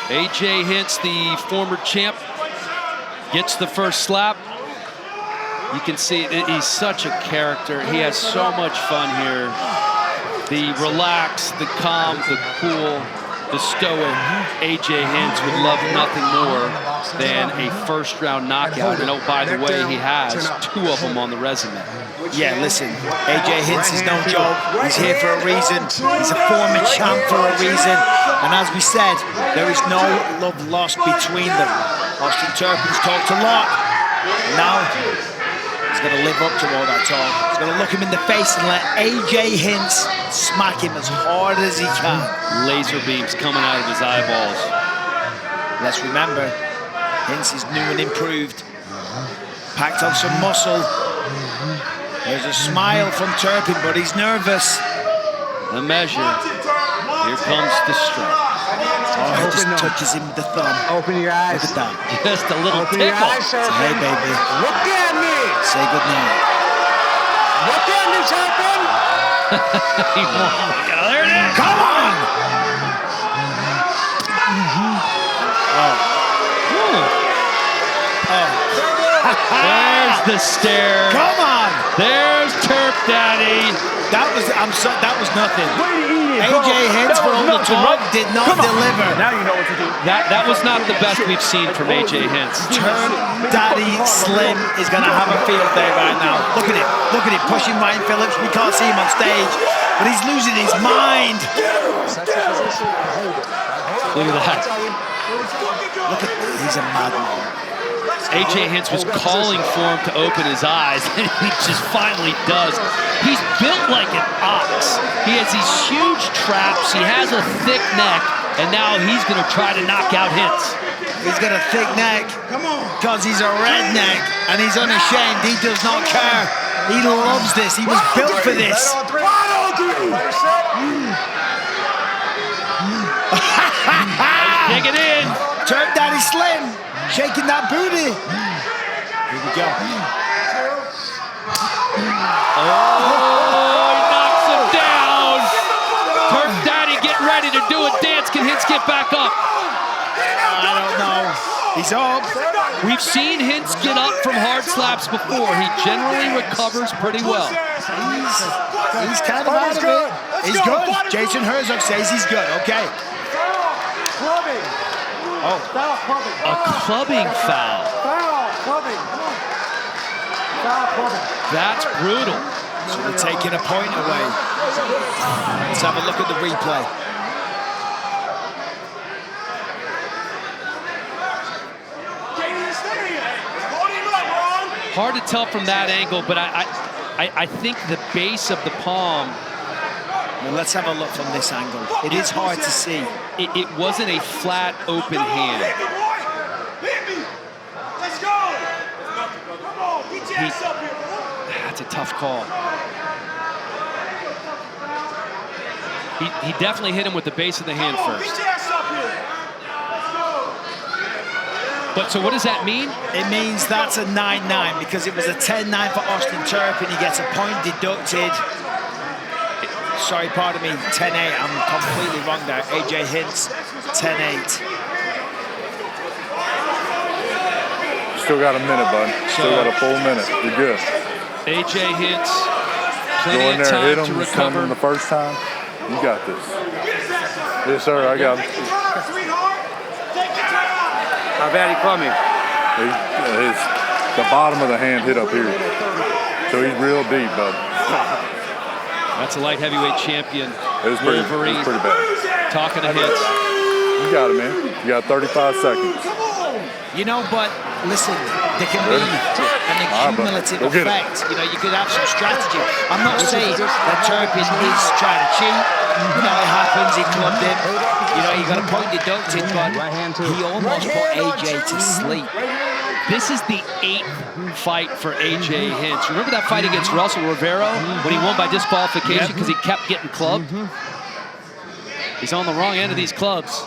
AJ Hintz, the former champ, gets the first slap. You can see he's such a character. He has so much fun here. The relaxed, the calm, the cool, the stoic AJ Hintz would love nothing more than a first-round knockout. And oh, by the way, he has 2 of them on the resume. Yeah, listen, AJ Hintz is no joke. He's here for a reason. He's a former champ for a reason. And as we said, there is no love lost between them. Austin Turpin's talked a lot. Now, he's going to live up to all that talk. He's going to look him in the face and let AJ Hintz smack him as hard as he can. Laser beams coming out of his eyeballs. Let's remember, Hintz is new and improved. Packed on some muscle. There's a smile from Turpin, but he's nervous. The measure. Here comes the strike. Oh, he just touches him with the thumb. Open your eyes. Look at that. Just a little Open tickle. your eyes, sir. Hey, baby. Look at me. Say goodnight. Look at me, Turpin. There it is. Come on! There's the stare. Come on! There's Turp Daddy. That was nothing. AJ Hintz for all the talk did not deliver. Now you know what to do. That was not the best we've seen from AJ Hintz. Turp Daddy Slim is going to have a field day right now. Look at it. Look at it. Pushing Ryan Phillips. We can't see him on stage, but he's losing his mind. Look at that. Look at he's a madman. AJ Hintz was calling for him to open his eyes, and he just finally does. He's built like an ox. He has these huge traps. He has a thick neck, and now he's going to try to knock out Hintz. He's got a thick neck because he's a redneck, and he's unashamed. He does not care. He loves this. He was built for this. Take it in. Turp Daddy Slim. Shaking that booty. Here we go. Oh, he knocks him down. Turp Daddy getting ready to do a dance. Can Hintz get back up? I don't know. He's up. We've seen Hintz get up from hard slaps before. He generally recovers pretty well. He's kind of out of it. He's good. Jason Herzog says he's good. Okay. Clubbing. Oh. Foul clubbing. A clubbing foul. Foul clubbing. Foul clubbing. That's brutal. So they're taking a point away. Let's have a look at the replay. Hard to tell from that angle, but I think the base of the palm. Well, let's have a look from this angle. It is hard to see. It wasn't a flat, open hand. Let's go. That's a tough call. He definitely hit him with the base of the hand first. But so what does that mean? It means that's a 9-9 because it was a 10-9 for Austin Turpin. He gets a point deducted. Sorry, pardon me, 10-8. I'm completely wrong there. AJ Hintz, 10-8. Still got a minute, bud. Still got a full minute. You're good. AJ Hintz, Go plenty in of there, hit time him, to stun him recover. the first time. You got this. Yes, sir, I got him. How bad he clubbed me? The bottom of the hand hit up here. So he's real deep, bud. That's a light heavyweight champion. It was pretty bad. Talking to Hintz. You got it, man. You got 35 seconds. You know, but listen, there can be an accumulative effect. You know, you could have some strategy. I'm not saying that Turpin is trying to cheat. You know, it happens, he clubbed him. You know, he got a point deducted, but he almost put AJ to sleep. This is the 8th fight for AJ Hintz. Remember that fight against Russell Rivero when he won by disqualification because he kept getting clubbed? He's on the wrong end of these clubs.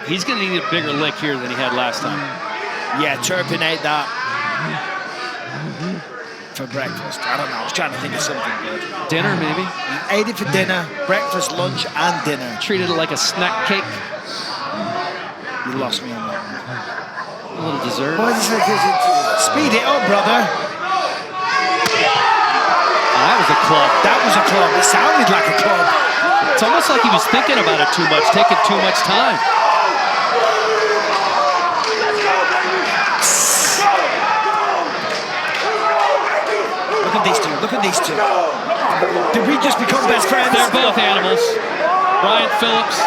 He's going to need a bigger lick here than he had last time. Yeah, Turpin ate that for breakfast. I don't know, I was trying to think of something good. Dinner, maybe? He ate it for dinner, breakfast, lunch, and dinner. Treated it like a snack cake. You lost me on that one. A little dessert. Boy, speed it up, brother. That was a club. That was a club. It sounded like a club. It's almost like he was thinking about it too much, taking too much time. Look at these two. Look at these two. Did we just become best friends? They're both animals. Brian Phillips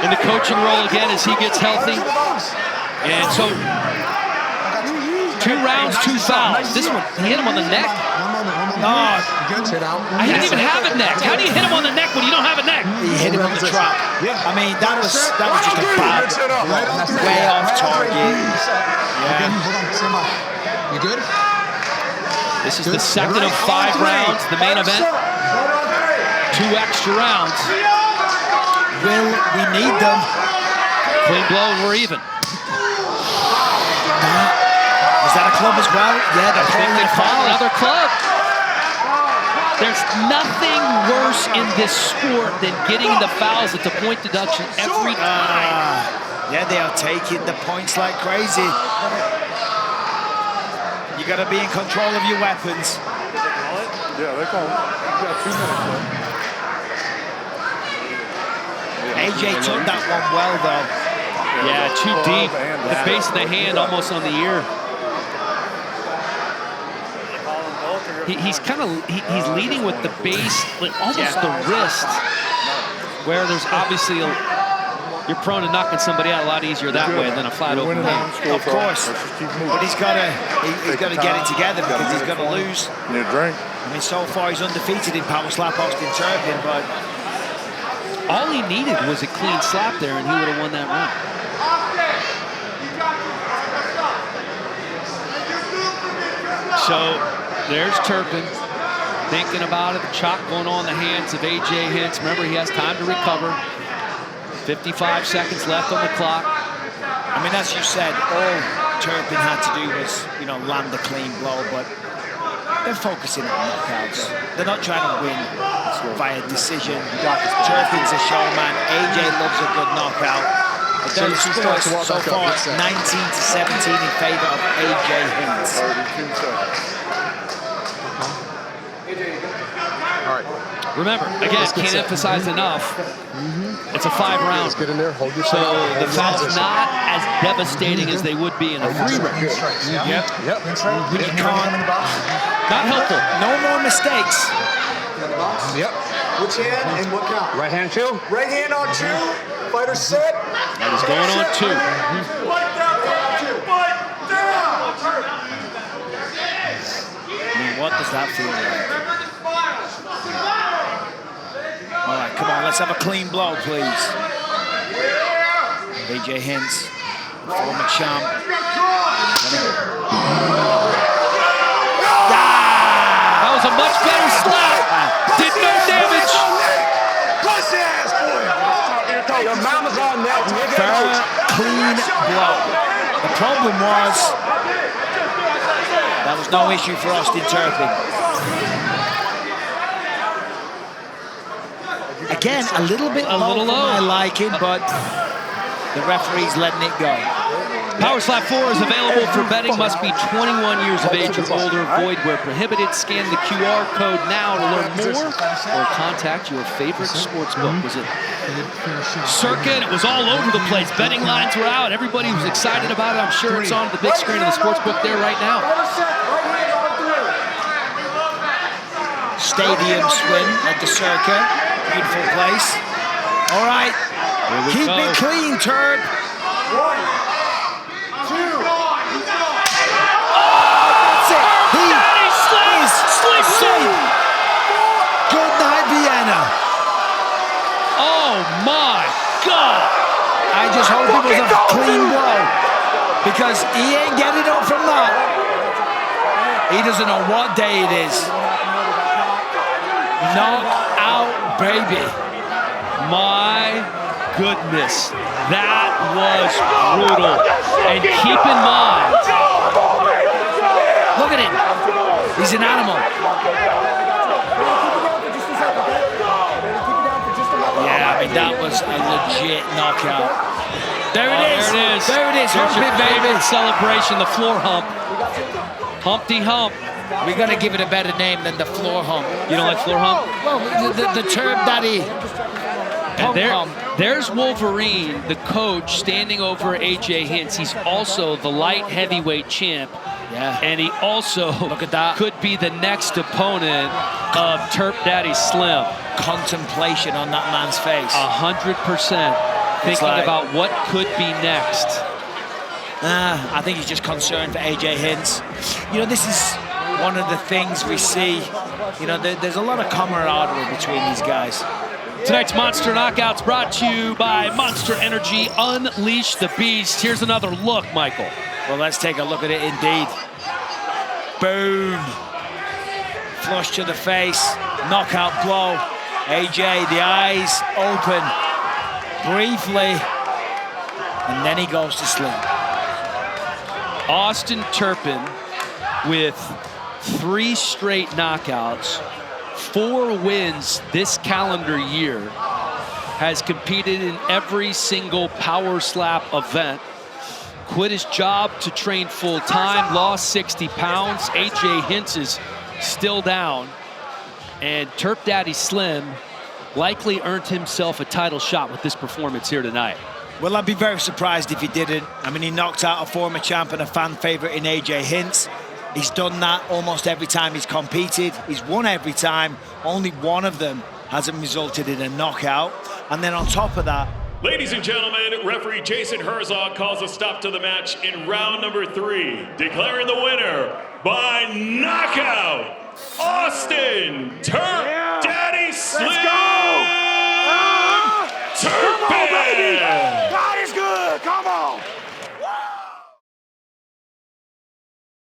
in the coaching role again as he gets healthy. And so, 2 rounds, 2 fouls. This one, he hit him on the neck. I didn't even have a neck. How do you hit him on the neck when you don't have a neck? He hit him on the trap. I mean, that was just a bad, way off target. Yeah. You good? This is the second of 5 rounds, the main event. 2 extra rounds. Will we need them? Clean blow and we're even. Was that a club as well? Yeah, I think they call another club. There's nothing worse in this sport than getting the fouls at the point deduction every time. Yeah, they are taking the points like crazy. You got to be in control of your weapons. Yeah, they call it. You got 2 minutes left. AJ took that one well, though. Yeah, too deep. The base of the hand almost on the ear. He's kind of, he's leading with the base, like almost the wrist, where there's obviously you're prone to knocking somebody out a lot easier that way than a flat open hand. Of course, but he's got to get it together because he's going to lose. Need a drink? I mean, so far he's undefeated in power slap Austin Turpin, but all he needed was a clean slap there, and he would have won that round. So there's Turpin thinking about it. The chop going on the hands of AJ Hintz. Remember, he has time to recover. 55 seconds left on the clock. I mean, as you said, all Turpin had to do was, you know, land a clean blow, but they're focusing on knockouts. They're not trying to win via decision. Turpin's a showman. AJ loves a good knockout. The score so far 19-17 in favor of AJ Hintz. All right. Remember, again, can't emphasize enough, it's a 5-round. Get in there, hold your So the foul's not as devastating as they would be in a 3-round. Yep. Not helpful. No more mistakes. Yep. Which hand and what count? Right hand 2. Right hand on 2. Fighter set. That is going on 2. Fight down, fight down. I mean, what does that feel like? All right, come on, let's have a clean blow, please. AJ Hintz, former champ. That was a much better slap. Did no damage. Your mama's on that. Fair, clean blow. The problem was that was no issue for Austin Turpin. Again, a little bit low for my liking, but the referee's letting it go. Power Slap 4 is available for betting. Must be 21 years of age or older. Void where prohibited. Scan the QR code now to learn more or contact your favorite sports book. Was it Circa? And it was all over the place. Betting lines were out. Everybody was excited about it. I'm sure it's on the big screen of the sports book there right now. Stadium swim at the Circa. Beautiful place. All right. Keep it clean, Turp. 1, 2. That's it. He is safe. Good night, Vienna. Oh, my God. I just hope it was a clean blow because he ain't getting up from that. He doesn't know what day it is. Knock out, baby. My goodness, that was brutal. And keep in mind, look at him. He's an animal. Yeah, I mean, that was a legit knockout. There it is. There it is. There it is. There's Hump your it, baby. favorite celebration, the floor hump. Humpty hump. We got to give it a better name than the floor hump. You don't like floor hump? Well, the term daddy. And there's Wolverine, the coach, standing over AJ Hintz. He's also the light heavyweight champ. Yeah. And he also look at that. Could be the next opponent of Turp Daddy Slim. Contemplation on that man's face. 100%. Thinking like, about what could be next. I think he's just concerned for AJ Hintz. You know, this is one of the things we see. You know, there's a lot of camaraderie between these guys. Tonight's Monster Knockouts brought to you by Monster Energy. Unleash the Beast. Here's another look, Michael. Well, let's take a look at it indeed. Boom. Flush to the face. Knockout blow. AJ, the eyes open briefly. And then he goes to sleep. Austin Turpin with 3 straight knockouts, 4 wins this calendar year, has competed in every single Power Slap event, quit his job to train full-time, lost 60 pounds. AJ Hintz is still down, and Turp Daddy Slim likely earned himself a title shot with this performance here tonight. Well, I'd be very surprised if he didn't. I mean, he knocked out a former champ and a fan favorite in AJ Hintz. He's done that almost every time he's competed. He's won every time. Only one of them hasn't resulted in a knockout. And then on top of that... Ladies and gentlemen, referee Jason Herzog calls a stop to the match in round number 3, declaring the winner by knockout, Austin Turpin.